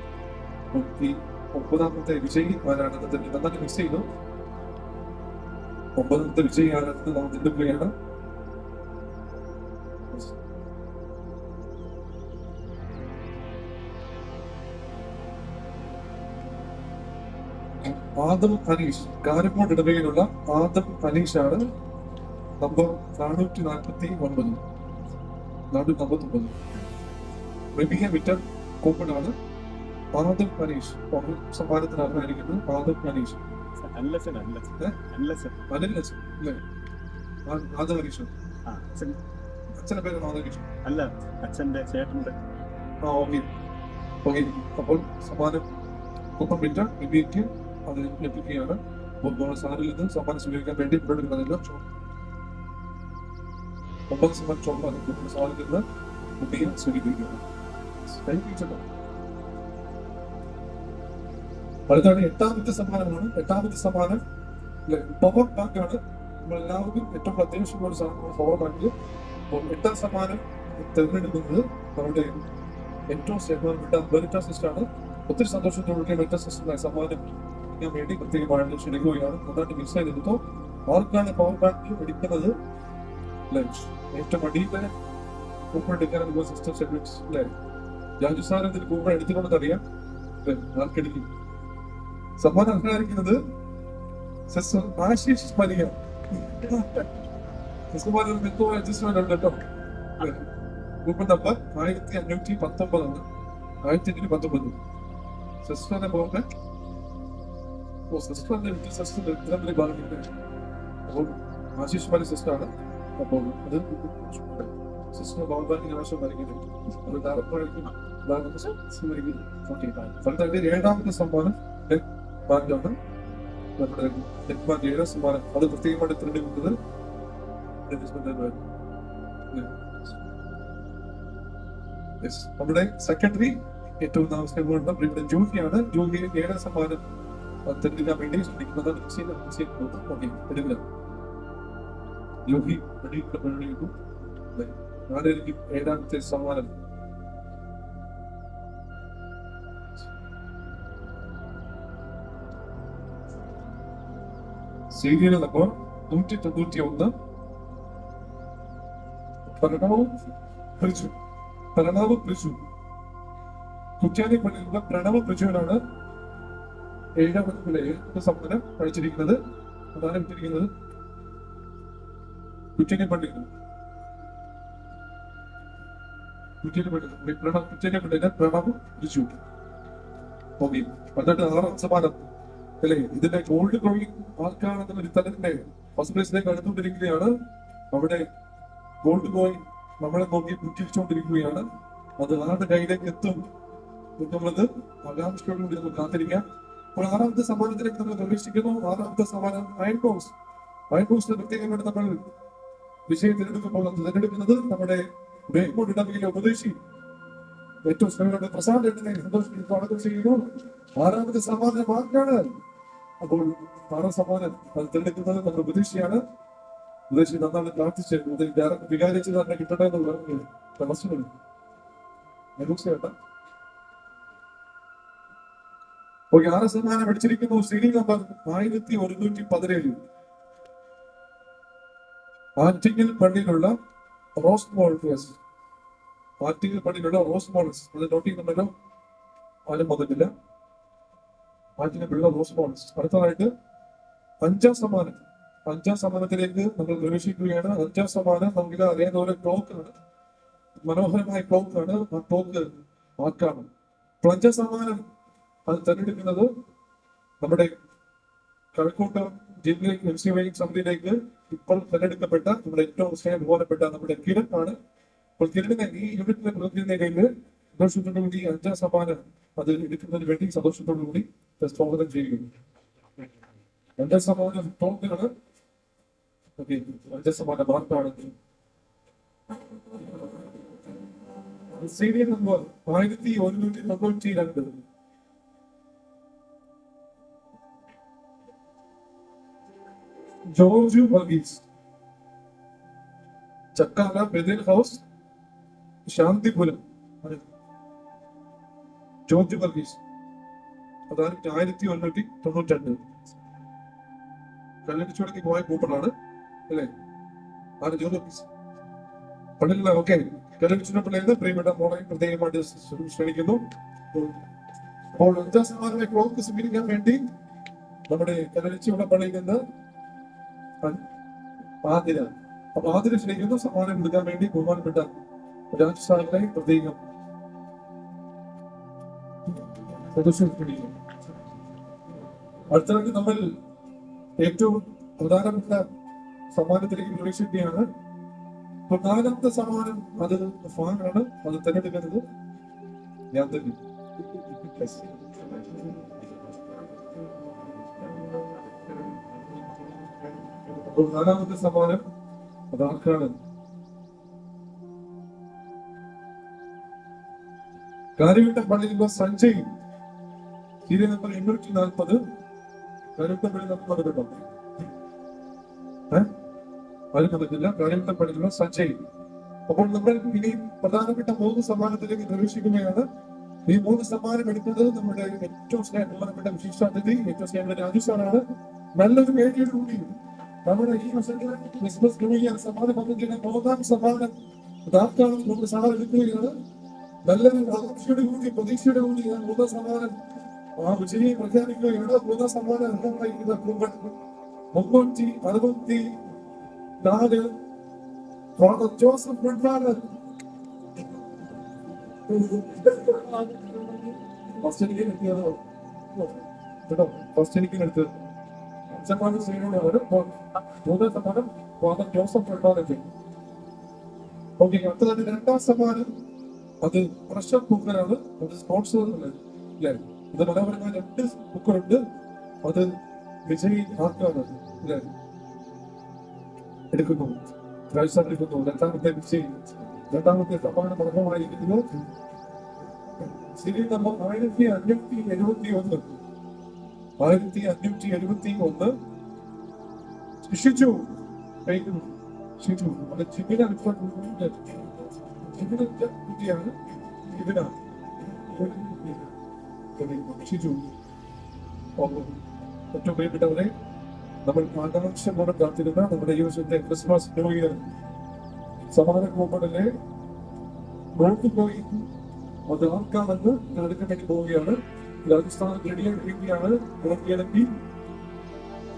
ഈ 9ാമത്തെ വിജയി ആരാണെന്ന് നന്നായിട്ട് മിക്സ് ചെയ്തു. 9ാമത്തെ വിജയി ആരാണെന്ന് നാം തിരഞ്ഞെടുക്കുകയാണ്. ആദം അനീഷ്, കാരക്കോട് ഇടവകയിലുള്ള ആദം അനീഷാണ്. നമ്പർ 449. റബിയ വിറ്റർ കൂപ്പണാണ്. ആദം അനീഷ് സമ്മാനത്തിന് അർഹമായിരിക്കുന്നത്. ആദം അനീഷ് ആദം അനീഷ് അച്ഛന്റെ പേരാണ് ആദം അനീഷ് അല്ല, അച്ഛന്റെ ചേട്ടന്റെ. ഓക്കെ. അപ്പോൾ സമ്മാനം കൂപ്പൺ വിറ്റ റബിയയ്ക്ക് അത് ലഭിക്കുകയാണ്. സാറിൽ നിന്ന് സമ്മാനം സ്വീകരിക്കാൻ വേണ്ടി ഇപ്പോഴെടുക്കുന്നതല്ല. 9 സമ്മാനം ചോപ്പാണ് സാറിൽ നിന്ന് റബിയ സ്വീകരിക്കുകയാണ്. അടുത്താണ് 8ാമത്തെ സമ്മാനമാണ്. 8ാമത്തെ സമ്മാനം പവർ ബാങ്ക് ആണ്. നമ്മളെല്ലാവർക്കും ഏറ്റവും അത്യാവശ്യമുള്ള ഒരു സാധനമാണ് പവർ ബാങ്ക്. അപ്പോൾ 8ാം സമ്മാനം തിരഞ്ഞെടുക്കുന്നത് നമ്മുടെ ഏറ്റവും ബഹുമാനപ്പെട്ട ബെറിറ്റ സിസ്റ്ററാണ്. ഒത്തിരി സന്തോഷത്തോടെ ബെറിറ്റ സിസ്റ്ററിനെ സമ്മാനം ഞാൻ വേണ്ടി പ്രത്യേകമായിട്ട് ക്ഷണിക്കുകയാണ്. നന്നായിട്ട് മിക്സ് ചെയ്തെടുത്തോ. ആർക്കാണ് പവർ ബാങ്ക് എടുക്കുന്നത്? അല്ലെ, ഏറ്റവും അടിയിലെ കൂപ്പൺ എടുക്കാനുള്ള സിസ്റ്റർ സെഗ്മെന്റ്സ് അല്ലെ, രാജസ്ഥാനത്തിൽ കൂപ്പൺ എടുത്തിട്ടുണ്ടെന്ന് അറിയാം. ആർക്കെടുക്കും? സമ്മാനം അർഹമായിരിക്കുന്നത് സിസ്റ്റർ ആശിഷ് മരിയ. സിസ്റ്റർമാരുടെ എന്തോ അഡ്ജസ്റ്റ്മെന്റ് ഉണ്ട് കേട്ടോ. കൂപ്പൺ നമ്പർ 1519 ആണ്. 1519 സിസ്റ്ററിനെ പോകുന്ന സിസ്റ്ററിന്റെ സിസ്റ്റർ ഇത്തരം ഭാഗമുണ്ട്. അപ്പോൾ ആശിഷ് മരി സിസ്റ്ററാണ്. അപ്പോൾ അത് സിസ്റ്റർ ബാബാന്റെ ആവശ്യം വരയ്ക്കുന്നത് അത് ഡയറക്ടറായിരിക്കും. 7ാമത്തെ സമ്മാനം ബാങ്കാണ്. നമ്മുടെ നെറ്റ്ബാങ്ക് 7ാം സമ്മാനം അത് പ്രത്യേകമായിട്ട് തിരഞ്ഞെടുക്കുന്നത് നമ്മുടെ സെക്രട്ടറി ഏറ്റവും താമസിക്കുന്ന ഇവിടെ ജൂഹിയാണ്. ജൂഹി 7ാം സമ്മാനം തിരഞ്ഞെടുക്കാൻ വേണ്ടി ശ്രമിക്കുന്നത്. എടുക്കില്ല. ജൂഹി ആരായിരിക്കും 7ാമത്തെ സമ്മാനം? സീരിയൽ നമ്പർ 191 പ്രണവ് പ്രിജു കുറ്റാലി പള്ളിയിലുള്ള പ്രണവ് പ്രിജുവിനാണ് 7ാമത്തെ സമ്മാനം കഴിച്ചിരിക്കുന്നത്. പ്രധാനം ഇട്ടിരിക്കുന്നത് കുറ്റാലി പള്ളിയിലെ പ്രണവ് പ്രിജു. ഓക്കെ. എന്നിട്ട് 6ാം സമ്മാനം അല്ലെ, ഇതിന്റെ ഗോൾഡ് കോയിൻ ആർക്കാണെന്നുള്ള തലത്തിന്റെ ഫസ്റ്റ് പ്ലേസിലേക്ക് അടുത്തുകൊണ്ടിരിക്കുകയാണ്. അവിടെ ഗോൾഡ് കോയിൻ നമ്മളെ നോക്കി പുറ്റിച്ചുകൊണ്ടിരിക്കുകയാണ്. അത് ആരുടെ കയ്യിലേക്ക് എത്തും എന്നുള്ളത് ആകാംക്ഷയോടുകൂടി നമുക്ക് കാത്തിരിക്കാം. അപ്പോൾ 6ാമത്തെ സമ്മാനത്തിലേക്ക് നമ്മൾ പ്രവേശിക്കുന്നു. 6ാമത്തെ സമ്മാനം അയൺ ബോക്സ്. അയൺ ബോക്സിന്റെ പ്രത്യേകമായിട്ട് നമ്മൾ വിഷയം തിരഞ്ഞെടുക്കുന്നത് നമ്മുടെ ബേക്കോട് ഇടവകയിലെ ഉപദേശി ഏറ്റവും സ്നേഹമുള്ള പ്രസാദ് എന്നെ സന്തോഷം സ്വാഗതം ചെയ്യുന്നു. 6ാമത്തെ സമ്മാനം ആർക്കാണ്? അപ്പോൾ ആറാം സമ്മാനം അത് തിരഞ്ഞെടുക്കുന്നത് നമ്മുടെ ഉപദേശിയാണ്. ഉപദേശി നന്നാണ് പ്രാർത്ഥിച്ച് വികാരിച്ച് തന്നെ കിട്ടട്ടെ എന്നുള്ള തമസ്സുകൾ കേട്ടോ. ഓക്കെ, 6 സമ്മാനം അടിച്ചിരിക്കുന്നു. Serial number 1117. ആറ്റിങ്ങൽ പള്ളിയിലുള്ള റോസ് മോൾസ്. ആറ്റിങ്ങൽ പള്ളിയിലുള്ള റോസ് മോൾസ് അത് നോട്ട് ചെയ്യുന്നുണ്ടല്ലോ, ആരും വന്നിട്ടില്ല. ആറ്റിങ്ങൽ പള്ളിയിലുള്ള റോസ് മോൾസ്. അടുത്തതായിട്ട് 5ാം സമ്മാനം. 5ാം സമ്മാനത്തിലേക്ക് നമ്മൾ പ്രവേശിക്കുകയാണ്. 5ാം സമ്മാനം നമുക്ക് അറിയാവുന്ന പോലെ ക്ലോക്കാണ്. മനോഹരമായ ക്ലോക്കാണ്. ആ ക്ലോക്ക് ആർക്കാണ്? 5ാം സമ്മാനം അത് തെരഞ്ഞെടുക്കുന്നത് നമ്മുടെ കഴക്കൂട്ടം ജില്ലാ മുസ്ലിം സമിതിയിലേക്ക് ഇപ്പോൾ തെരഞ്ഞെടുക്കപ്പെട്ട നമ്മുടെ ഏറ്റവും സ്നേഹബഹുമാനപ്പെട്ട നമ്മുടെ കിരൺ ആണ്. അപ്പോൾ കിരണിനെ ഈ യൂണിറ്റിലെ പ്രതിനിധിയിലേക്ക് സന്തോഷത്തോടുകൂടി 5ാം സമ്മാനം അത് എടുക്കുന്നതിന് വേണ്ടി സന്തോഷത്തോടുകൂടി സ്വാഗതം ചെയ്യുകയും 5ാം സമ്മാനം ടോപ്പിനാണ്. ഓക്കെ, 5ാം സമ്മാനം മാർക്കാണ്. Serial number 1192. George Varghese, Chakkala ബെദേൽ house, Shanthipuram. George Varghese അതാണ് 1992 കല്ലടിച്ചോടേക്ക് പോയ കൂപ്പണാണ് അല്ലേ? ആണ് ജോർജ് വർഗീസ് പള്ളിയിലുള്ള. ഓക്കെ, കല്ലടിച്ചുള്ള പള്ളിയിൽ പ്രിയപ്പെട്ട മോളെ പ്രത്യേകമായിട്ട് ക്ഷണിക്കുന്നു. അപ്പോൾ 5ാം സമ്മാനത്തെ ക്ലോക്ക് സ്വീകരിക്കാൻ വേണ്ടി നമ്മുടെ കല്ലടിച്ചുള്ള പള്ളിയിൽ നിന്ന് ആതിര. അപ്പൊ ആതിര ക്ഷണിക്കുന്നു സമ്മാനം കൊടുക്കാൻ വേണ്ടി ബഹുമാനപ്പെട്ട രാജസ്ഥാനിലെ പ്രത്യേകം അടുത്തതായിട്ട് നമ്മൾ ഏറ്റവും പ്രധാനപ്പെട്ട സമ്മാനത്തിലേക്ക് പ്രവേശിക്കുകയാണ്. 4ാമത്തെ സമ്മാനം അത് ഫാനാണ്. അത് തിരഞ്ഞെടുക്കുന്നത് ഞാൻ തന്നെ. അപ്പോൾ 4ാമത്തെ സമ്മാനം അത് ആർക്കാണ്? കാര്യവട്ടം പള്ളിയിലുള്ള സഞ്ജയ്. Serial number 840. കാര്യവട്ടം പള്ളി നമുക്ക് വന്നിട്ടുണ്ടോ? ആരും വന്നിട്ടില്ല. കാര്യവട്ടം പള്ളിയിലുള്ള സഞ്ജയ്. അപ്പോൾ നമ്മൾ ഇനി പ്രധാനപ്പെട്ട 3 സമ്മാനത്തിലേക്ക് പ്രവേശിക്കുകയാണ്. ഈ 3 സമ്മാനം എടുക്കുന്നത് നമ്മുടെ ഏറ്റവും സ്നേഹബഹുമാനപ്പെട്ട വിശിഷ്ടാതിഥി ഏറ്റവും സ്നേഹമുള്ള രാജസ്ഥാനാണ്. നല്ലൊരു വേദിയോട് കൂടി നമ്മുടെ ഈ വർഷത്തെ ക്രിസ്മസ് ന്യൂ ഇയർ സമ്മാന പദ്ധതിയുടെ 3ാം സമ്മാനം ഇതാക്കാണ് നമ്മൾ സഹായം എടുക്കുകയാണ്. നല്ലൊരു ആകാംക്ഷയുടെ കൂടി പ്രതീക്ഷയുടെ കൂടി 3ാം സമ്മാനം ആ വിജയം പ്രഖ്യാപിക്കുകയാണ്. 3ാം സമ്മാനം 364 ഫാദർ ജോസഫ് മെഡ്വാലർ. ഫസ്റ്റ് എനിക്ക് എടുത്തത് കേട്ടോ, ഫസ്റ്റ് എനിക്ക് എടുത്തത് 5ാം സമ്മാനം 3ാം സമ്മാനം ഫാദർ ജോസഫ് മെഡ്വാലർ. ഓക്കെ, അടുത്തത് 2ാം സമ്മാനം അത് പ്രഷർ കുക്കറാണ്. അത് സ്പോർട്സ് അല്ലേ? ഇത് മനോഹരമായ 2 കുക്കറുണ്ട്. അത് വിജയ് ആർക്കാണ് അല്ലേ? എടുക്കുന്നു രാജസ്ഥാൻ എടുക്കുന്നു. 2ാമത്തെ വിജയ്. 2ാമത്തെ സമ്മാനം മനോഹരമായിരിക്കുന്നത് സീരിയൽ നമ്പർ 1571. 1571 ഷിജു. ഷിജു അത് ജിബിന കുട്ടിയാണ്. ജിബിന ഷിജു. ഏറ്റവും പ്രിയപ്പെട്ടവരെ, നമ്മൾ ആകാംക്ഷയോടെ കാത്തിരുന്ന നമ്മുടെ ഈ വർഷത്തെ ക്രിസ്മസ് ന്യൂ ഇയർ സമ്മാന കൂപ്പണിലെ പോയി അത് ആർക്കാണെന്ന് എടുക്കാൻ വേണ്ടി പോവുകയാണ്. രാജസ്ഥാൻ റെഡിയാക്കിയാണ്. പുറത്തിറക്കി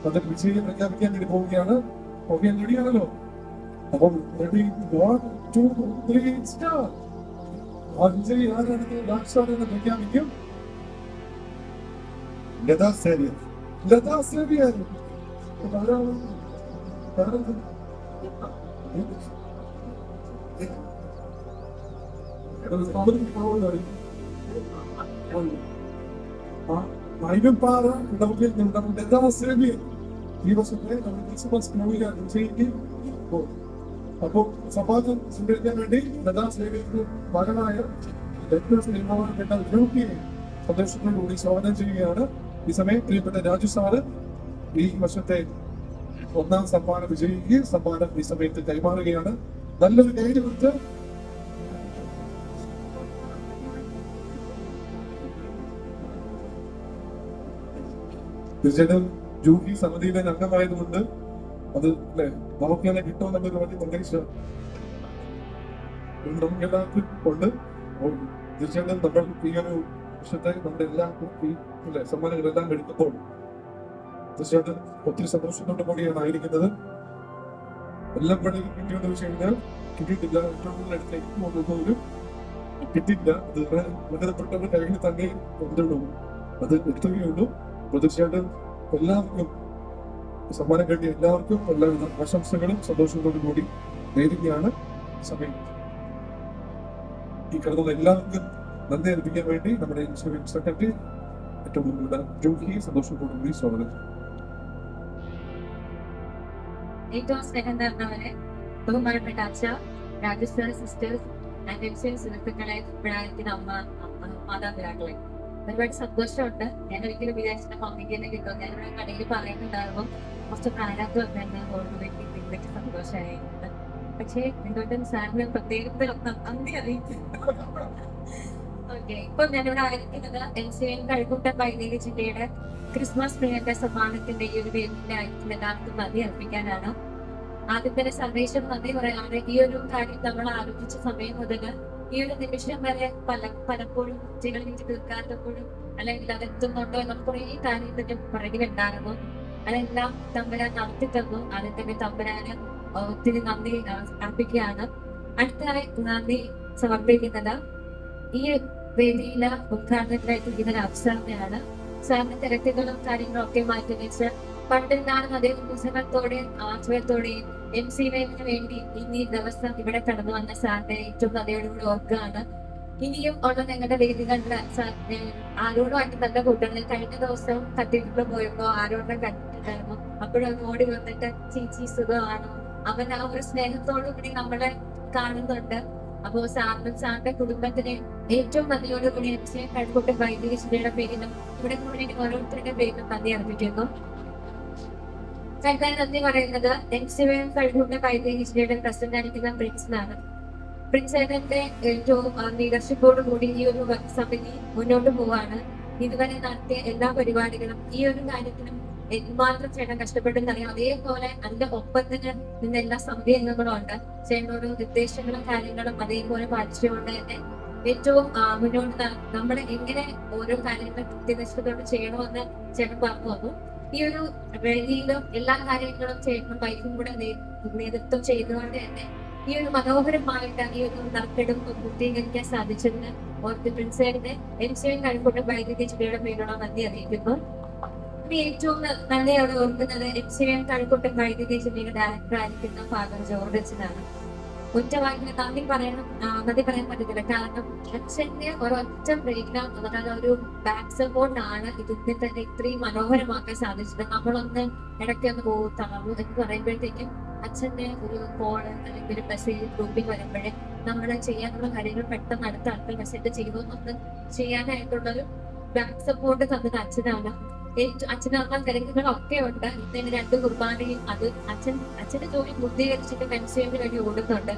അത് വിജയം പ്രഖ്യാപിക്കാൻ വേണ്ടി പോവുകയാണ്. ഓക്കെ, റെഡിയാണല്ലോ? അപ്പോൾ റെഡി 1 2 3 സ്റ്റാർട്ട്. വിജയ് ആരാണെന്ന് രാജസ്ഥാൻ എന്ന് പ്രഖ്യാപിക്കും. ലതാ സേവിയർ. ലതാ സേവിയർ മൈനപ്പാറ ഇടവകയിൽ നിന്നും ലതാ സേവിയർ ഈ വർഷത്തെ നമ്മുടെ ക്രിസ്മസ് ന്യൂ ഇയർ വിജയിക്ക്. അപ്പോൾ സമാജം സംഘടിക്കാൻ വേണ്ടി ലതാ സേവിയർക്ക് മകനായ ഗ്രൂപ്പിയെ സന്ദേശത്തോടുകൂടി സ്വാഗതം ചെയ്യുകയാണ്. ഈ സമയം പ്രിയപ്പെട്ട രാജു സാറ് ഈ വർഷത്തെ 1ാം സമ്മാന വിജയിക്ക് സമ്മാനം ഈ സമയത്ത് കൈമാറുകയാണ്. നല്ലൊരു കൈ കൊടുത്ത് തീർച്ചയായിട്ടും ജൂഹി സമിതിയിലെ അംഗമായതുകൊണ്ട് അത് അല്ലെ നമുക്ക് തന്നെ കിട്ടുമെന്നുള്ളൊരു വലിയ പ്രതീക്ഷ നമുക്ക് എല്ലാവർക്കും ഉണ്ട്. അപ്പോൾ തീർച്ചയായിട്ടും നമ്മൾ ഈ ഒരു വർഷത്തെ നമ്മുടെ എല്ലാവർക്കും ഈ അല്ലെ സമ്മാനങ്ങളെല്ലാം എടുക്കുമ്പോൾ തീർച്ചയായിട്ടും ഒത്തിരി സന്തോഷത്തോടു കൂടിയാണ് ആയിരിക്കുന്നത്. എല്ലാം പണിക്ക് കിട്ടിയെന്ന് വെച്ച് കഴിഞ്ഞാൽ കിട്ടിയിട്ടില്ല. ഏറ്റവും കൂടുതൽ അടുത്തേക്ക് പോകുന്നവരും കിട്ടിയില്ല. അത് ബന്ധപ്പെട്ടവരുടെ കയ്യിൽ തന്നെ എന്തുള്ളൂ അത് എത്തുകയുള്ളൂ. അപ്പോൾ തീർച്ചയായിട്ടും എല്ലാവർക്കും സമ്മാനം കിട്ടിയ എല്ലാവർക്കും എല്ലാവിധ ആശംസകളും സന്തോഷത്തോടും കൂടി നേരുകയാണ്. സമയം ഈ കടന്നുള്ള എല്ലാവർക്കും നന്ദി അർപ്പിക്കാൻ വേണ്ടി നമ്മുടെ ഇൻഷുറൻസ് സെക്രട്ടറി ഏറ്റവും കൂടുതൽ ജൂഹിയെ സന്തോഷത്തോടും കൂടി സ്വാഗതം. ഏറ്റവും സ്നേഹം നിറഞ്ഞവരെ, ബഹുമാനപ്പെട്ട അച്ഛ, രാജസ്ഥാൻ സിസ്റ്റേഴ്സ് ആൻഡ് എംസിഎം സുഹൃത്തുക്കളെ, പിഴായത്തിന് അമ്മ, മാതാപിതാക്കളെ, ഒരുപാട് സന്തോഷമുണ്ട്. ഞാൻ ഒരിക്കലും വിചാരിച്ചിട്ട് മമ്മിക്ക് തന്നെ കിട്ടും. ഞാനിവിടെ കടയിൽ പറയുന്നുണ്ടാകുമ്പോൾ കുറച്ച് പ്രാരാബ്ദം വന്നെന്ന് ഓർമ്മയ്ക്ക് ഇതിലേക്ക് സന്തോഷമായിട്ടുണ്ട്. പക്ഷേ എന്തുകൊണ്ടും സാറിന് പ്രത്യേകത്തിലൊന്നും നന്ദി അറിയിക്കുന്നു. ഓക്കെ, ഇപ്പൊ ഞാനിവിടെ ആയിരിക്കുന്നത് എംസിഎം കഴക്കൂട്ടം വൈദ്യുതി ജില്ലയുടെ ക്രിസ്മസ് പ്രിയന്റെ സമ്മാനത്തിന്റെ ഈ ഒരു വേദിയുടെ ആയിരിക്കും എല്ലാവർക്കും നന്ദി അർപ്പിക്കാനാണ്. ആദ്യം തന്നെ സന്ദേശം നന്ദി പറയാതെ ഈ ഒരു കാര്യം നമ്മൾ ആരംഭിച്ച സമയം മുതൽ ഈ ഒരു നിമിഷം വരെ പലപ്പോഴും കുട്ടികളിലേക്ക് തീർക്കാത്തപ്പോഴും അല്ലെങ്കിൽ അതെത്തുന്നുണ്ടോ എന്നുള്ള കുറേ കാര്യത്തിന്റെ പുറകിലുണ്ടായിരുന്നു. അതെല്ലാം തമ്പുരാൻ നടത്തി തന്നു. അതിൽ തന്നെ തമ്പുരാന് ഒത്തിരി നന്ദി അർപ്പിക്കുകയാണ്. അടുത്തതായി നന്ദി സമർപ്പിക്കുന്നത് ഈ വേദിയിലെ ഉദ്ഘാടനത്തിനായിട്ട് ഇരിക്കുന്ന അവസരമാണ്. സാറിന്റെ തിരക്കുകളും കാര്യങ്ങളും ഒക്കെ മാറ്റിവെച്ച് പണ്ടെന്താണ് അതേ ഉത്സവത്തോടെയും ആശ്രയത്തോടെയും എംസിവേവിന് വേണ്ടി ഇനി ദിവസം ഇവിടെ കടന്നു വന്ന സാറിന്റെ ഏറ്റവും നന്ദിയോടുകൂടി ഓർക്കുകയാണ്. ഇനിയും ഉള്ള ഞങ്ങളുടെ വേദികളിൽ ആരോടുമായിട്ട് നല്ല കൂട്ടുന്നത്. കഴിഞ്ഞ ദിവസം കത്തീഡ്രലിൽ പോയപ്പോ ആരോടും കണ്ടിട്ടുണ്ടായിരുന്നു. അപ്പോഴൊന്ന് ഓടി വന്നിട്ട് ചേച്ചി സുഖമാണോ, അവൻ ആ ഒരു സ്നേഹത്തോടു കൂടി നമ്മളെ കാണുന്നുണ്ട്. അപ്പോ സാറിന്റെ കുടുംബത്തിന് ഏറ്റവും നന്ദിയോടുകൂടി എംസിഎം കഴക്കൂട്ടം വൈദ്യുതി ജില്ലയുടെ പേരിലും ഇവിടെ കൂടി ഓരോരുത്തരുടെ പേരിലും നന്ദി അർപ്പിക്കുന്നു. സർക്കാർ നന്ദി പറയുന്നത് എംസിഎം കഴക്കൂട്ടം വൈദ്യുതി ജില്ലയുടെ പ്രസിഡന്റ് ആയിരിക്കുന്ന പ്രിൻസിനാണ്. പ്രിൻസിന്റെ ഏറ്റവും ലീഡർഷിപ്പോടു കൂടി ഈ ഒരു സമിതി മുന്നോട്ട് പോവാണ്. ഇതുവരെ നടത്തിയ എല്ലാ പരിപാടികളും ഈ ഒരു കാര്യത്തിനും എന്തുമാത്രം ചേട്ടൻ കഷ്ടപ്പെട്ടെന്നറിയാം. അതേപോലെ അതിന്റെ ഒപ്പത്തിന് നിന്ന് എല്ലാ സമിതി അംഗങ്ങളും ഉണ്ട്. ചേട്ടനോട് നിർദ്ദേശങ്ങളും കാര്യങ്ങളും അതേപോലെ പാലിച്ചുകൊണ്ട് തന്നെ ഏറ്റവും മുന്നോട്ട് നമ്മൾ എങ്ങനെ ഓരോ കാര്യങ്ങളും കൃത്യനിഷ്ഠത്തോട് ചെയ്യണമെന്ന് ചേട്ടൻ പറഞ്ഞു വന്നു. ഈ ഒരു വേദിയിലും എല്ലാ കാര്യങ്ങളും ചേട്ടനും വൈഫും കൂടെ നേതൃത്വം ചെയ്തുകൊണ്ട് തന്നെ ഈ ഒരു മനോഹരമായിട്ട് ഈ ഒരു നറുക്കെടുപ്പ് പൂർത്തീകരിക്കാൻ സാധിച്ചതിന് ഓർത്ത് പ്രിൻസിന്റെ എംസിഎം കഴക്കൂട്ടം വൈദ്യുതി ജില്ലയുടെ പേരുള്ള നന്ദി അറിയിക്കുന്നു. ഏറ്റവും നന്ദിയോടെ ഓർക്കുന്നത് എംസിഎം കഴക്കൂട്ടം വൈദ്യുതി ജില്ലയുടെ ഡയറക്ടർ ആയിരിക്കുന്ന ഫാദർ ജോർജ് അച്ഛനാണ്. ഒറ്റവാക്കിന് നന്ദി പറയാൻ പറ്റത്തില്ല. കാരണം അച്ഛന്റെ ഒരൊറ്റ ബ്രേക്ക്ഡൗൺ, അതായത് ഒരു ബാക്ക് സപ്പോർട്ടാണ് ഇതിനെ തന്നെ ഇത്രയും മനോഹരമാക്കാൻ സാധിച്ചത്. നമ്മളൊന്ന് ഇടയ്ക്കൊന്ന് പോകത്താവൂ എന്ന് പറയുമ്പോഴത്തേക്കും അച്ഛന്റെ ഒരു കോള് അല്ലെങ്കിൽ ഒരു മെസ്സേജ് ഗ്രൂപ്പിൽ വരുമ്പോഴേ നമ്മൾ ചെയ്യാനുള്ള കാര്യങ്ങൾ പെട്ടെന്ന് അടുത്ത ആൾക്കാർ മെസ്സേജ് ചെയ്തൊന്നും ചെയ്യാനായിട്ടുള്ളൊരു ബാക്ക് സപ്പോർട്ട് തന്നത് അച്ഛനാണ്. അച്ഛനമ്മ തിരക്കുകളൊക്കെ ഉണ്ട്. ഇന്ന് 2 കുർബാനയും അത് അച്ഛന്റെ ജോലി പൂർത്തീകരിച്ചിട്ട് എംസിഎമ്മിന് വേണ്ടി ഓടുന്നുണ്ട്.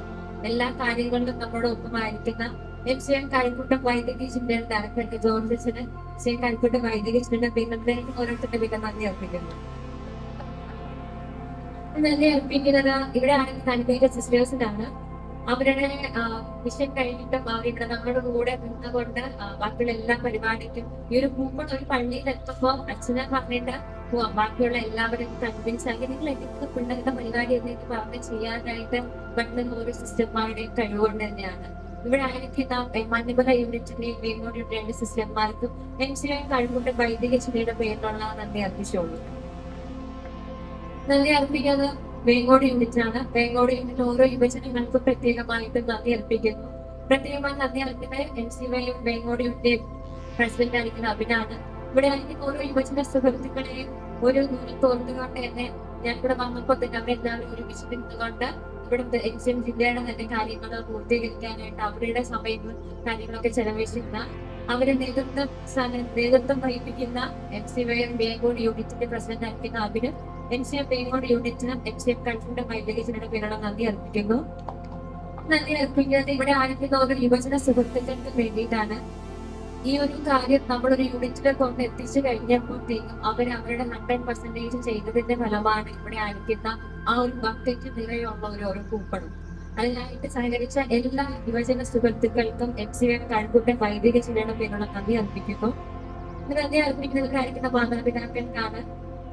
എല്ലാ കാര്യങ്ങളിലും നമ്മുടെ ഒപ്പമായിരിക്കുന്ന എംസിഎം കഴക്കൂട്ടം വൈദ്യുതി ജില്ലയുടെ ഡയറക്ടർ ജോർജ് അച്ഛന് എംസിഎം കഴക്കൂട്ടം വൈദ്യുതി ജില്ലയുടെ പേരിൽ ഓരോരുത്തരുടെ പേരിൽ നന്ദി അർപ്പിക്കുന്നു. നന്ദി അർപ്പിക്കുന്നത് ഇവിടെ ആണെങ്കിൽ അനുഭവിച്ച സിസ്റ്റേഴ്സിനാണ്. അവരുടെ മിഷൻ കഴിഞ്ഞിട്ടും അവരുടെ നമ്മുടെ കൂടെ നിന്നുകൊണ്ട് ബാക്കിയുള്ള എല്ലാ പരിപാടിക്കും ഈ ഒരു പൂക്കൾ ഒരു പള്ളിയിൽ എത്തുമ്പോൾ അച്ഛനെ പറഞ്ഞിട്ട് പോവാം. ബാക്കിയുള്ള എല്ലാവരും കൺവിൻസ് ആക്കി നിങ്ങൾ എനിക്ക് പിള്ളേരുടെ പരിപാടി എന്നൊക്കെ പറഞ്ഞ് ചെയ്യാനായിട്ട് പറ്റുന്ന ഓരോ സിസ്റ്റർമാരുടെയും കഴിവുകൊണ്ട് തന്നെയാണ്. ഇവിടെ ആയിരിക്കുന്ന മഞ്ഞുമല യൂണിറ്റിന്റെയും വേങ്ങോട് യൂണിറ്റിന്റെ സിസ്റ്റർമാർക്കും എംസിഎം കഴക്കൂട്ടം വൈദ്യുതി ജില്ലയുടെ പേരിലുള്ള നന്ദി അർപ്പിച്ചോളൂ. നന്ദി അർപ്പിക്കുന്നത് വേങ്ങോട് യൂണിറ്റാണ്. വേങ്ങോട് യൂണിറ്റ് ഓരോ യുവജനങ്ങൾക്കും പ്രത്യേകമായിട്ട് നന്ദി അർപ്പിക്കുന്നു. പ്രത്യേകമായി നന്ദി അർപ്പിക്കുന്നത് എംസിഎം വേങ്ങോട് യൂണിറ്റ് പ്രസിഡന്റ് ആയിരിക്കുന്ന അഭിനാണ്. ഇവിടെ ആയിരിക്കുന്ന ഓരോ യുവജന സുഹൃത്തുക്കളെയും ഒരു നൂലിൽ തോർന്നുകൊണ്ട് തന്നെ ഞാൻ ഇവിടെ വന്നപ്പോൾ തന്നെ അവരെല്ലാവരും ഒരുമിച്ച് നിന്നുകൊണ്ട് ഇവിടുത്തെ എംസിഎം ജില്ലയുടെ തന്നെ കാര്യങ്ങൾ പൂർത്തീകരിക്കാനായിട്ട് അവരുടെ സമയങ്ങളും കാര്യങ്ങളൊക്കെ ചെലവഴിച്ചിരുന്ന അവരെ നേതൃത്വം വഹിപ്പിക്കുന്ന MCYM വേങ്ങോട് യൂണിറ്റിന്റെ പ്രസിഡന്റ് ആയിരിക്കുന്ന അബിന് MCM വേങ്ങോട് യൂണിറ്റിനും MCM കൺട്രിയുടെ വൈദ്യകീസിനുള്ള പേരുള്ള നന്ദി അർപ്പിക്കുന്നത് ഇവിടെ ആയിരിക്കുന്ന ഒരു യുവജന സുഹൃത്തുക്കൾക്ക് വേണ്ടിയിട്ടാണ്. ഈ ഒരു കാര്യം നമ്മളൊരു യൂണിറ്റിൽ കൊണ്ട് എത്തിച്ചു കഴിഞ്ഞപ്പോഴത്തേക്കും അവരുടെ 100% ചെയ്തതിന്റെ ഫലമാണ് ഇവിടെ ആയിരിക്കുന്ന ആ ഒരു ബക്കറ്റ് നിറയുള്ള ഒരു കൂപ്പണും. അതിനായിട്ട് സഹകരിച്ച എല്ലാ യുവജന സുഹൃത്തുക്കൾക്കും MCYM കഴക്കൂട്ടം വൈദിക ചിലയുടെ പേരുള്ള നന്ദി അർപ്പിക്കുന്നു. ഇത് നന്ദി അർപ്പിക്കുന്നതിലായിരിക്കുന്ന മാതാപിതാക്കൾക്കാണ്.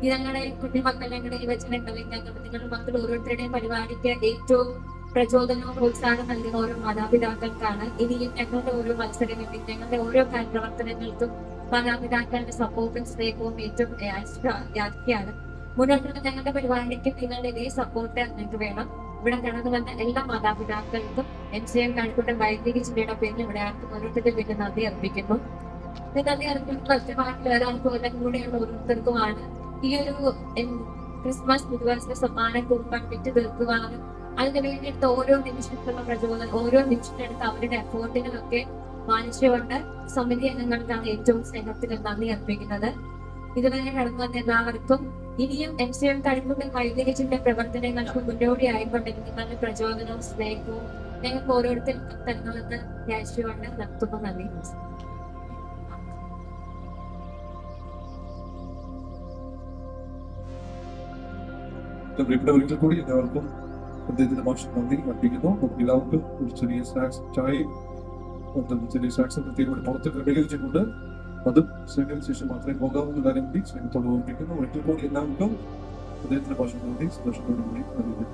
ഞങ്ങളുടെ കുഞ്ഞുമക്കൾ, ഞങ്ങളുടെ യുവജനങ്ങൾ, നിങ്ങളുടെ മക്കൾ ഓരോരുത്തരുടെയും പരിപാടിക്ക് ഏറ്റവും പ്രചോദനവും പ്രോത്സാഹനം നൽകുന്ന ഓരോ മാതാപിതാക്കൾക്കാണ്. ഇനിയും ഞങ്ങളുടെ ഓരോ മത്സരങ്ങളിലും ഞങ്ങളുടെ ഓരോ പ്രവർത്തനങ്ങൾക്കും മാതാപിതാക്കളുടെ സപ്പോർട്ടും സ്നേഹവും ഏറ്റവും യാത്രയാണ്. മുന്നോട്ടുള്ള ഞങ്ങളുടെ പരിപാടിക്ക് നിങ്ങളുടെ ഇതേ സപ്പോർട്ട് ഞങ്ങൾക്ക് വേണം. ഇവിടെ കടന്നു വന്ന എല്ലാ മാതാപിതാക്കൾക്കും MCYM കഴക്കൂട്ടം വൈദിക ചിന്തയുടെ പേരിൽ ഇവിടെ ആർക്കും ഓരോരുത്തരുടെ പേരിൽ നന്ദി അർപ്പിക്കുന്നു. നന്ദി അർപ്പിക്കുന്ന ഒറ്റപ്പാട്ടിൽ ഒരാൾക്കും എല്ലാം കൂടെയുള്ള ഓരോരുത്തർക്കുമാണ് ഈ ഒരു ക്രിസ്മസ് പുതുവത്സര സമ്മാനം കൂപ്പൺ വിറ്റ് തീർക്കുവാനും അതിന് വേണ്ടിയിട്ട് ഓരോ നിമിഷത്തിലുള്ള പ്രചോദനം, ഓരോ നിമിഷത്തിനടുത്ത് അവരുടെ എഫേർട്ടുകളൊക്കെ മാനിച്ചുകൊണ്ട് സമിതി അംഗങ്ങൾക്കാണ് ഏറ്റവും സ്നേഹത്തിൽ നന്ദി അർപ്പിക്കുന്നത്. ഇതുവരെ കടന്നു വന്ന എല്ലാവർക്കും ഇനിയും MCYM കഴക്കൂട്ടം വൈദികത്തിന്റെ പ്രവർത്തനങ്ങൾക്ക് മുന്നോടിയായിക്കൊണ്ടിരിക്കുന്ന നിങ്ങളുടെ പ്രചോദനവും സ്നേഹവും ഞങ്ങൾക്ക് ഓരോരുത്തർക്കും തരണമെന്ന് യാചിച്ചുകൊണ്ട് നിർത്തുന്നു. നന്ദി. ഒരിക്കൽ കൂടി എല്ലാവർക്കും അദ്ദേഹത്തിന്റെ ഭാഷ നന്ദി അർപ്പിക്കുന്നു. എല്ലാവർക്കും ഒരു ചെറിയ സ്നാക്സ്, ചായയും ചെറിയ സ്നാക്സ് പ്രത്യേകം പുറത്ത് ക്രമീകരിച്ചിട്ടുണ്ട്. അതും സ്വീകരിച്ച ശേഷം മാത്രമേ പോകാവുന്ന കാര്യം കൂടി സ്നേഹത്തോട് ഓർമ്മിക്കുന്നു. ഒരിക്കൽ കൂടി എല്ലാവർക്കും അദ്ദേഹത്തിന്റെ ഭാഷ നന്ദി, സന്തോഷത്തോടു കൂടി നന്ദി.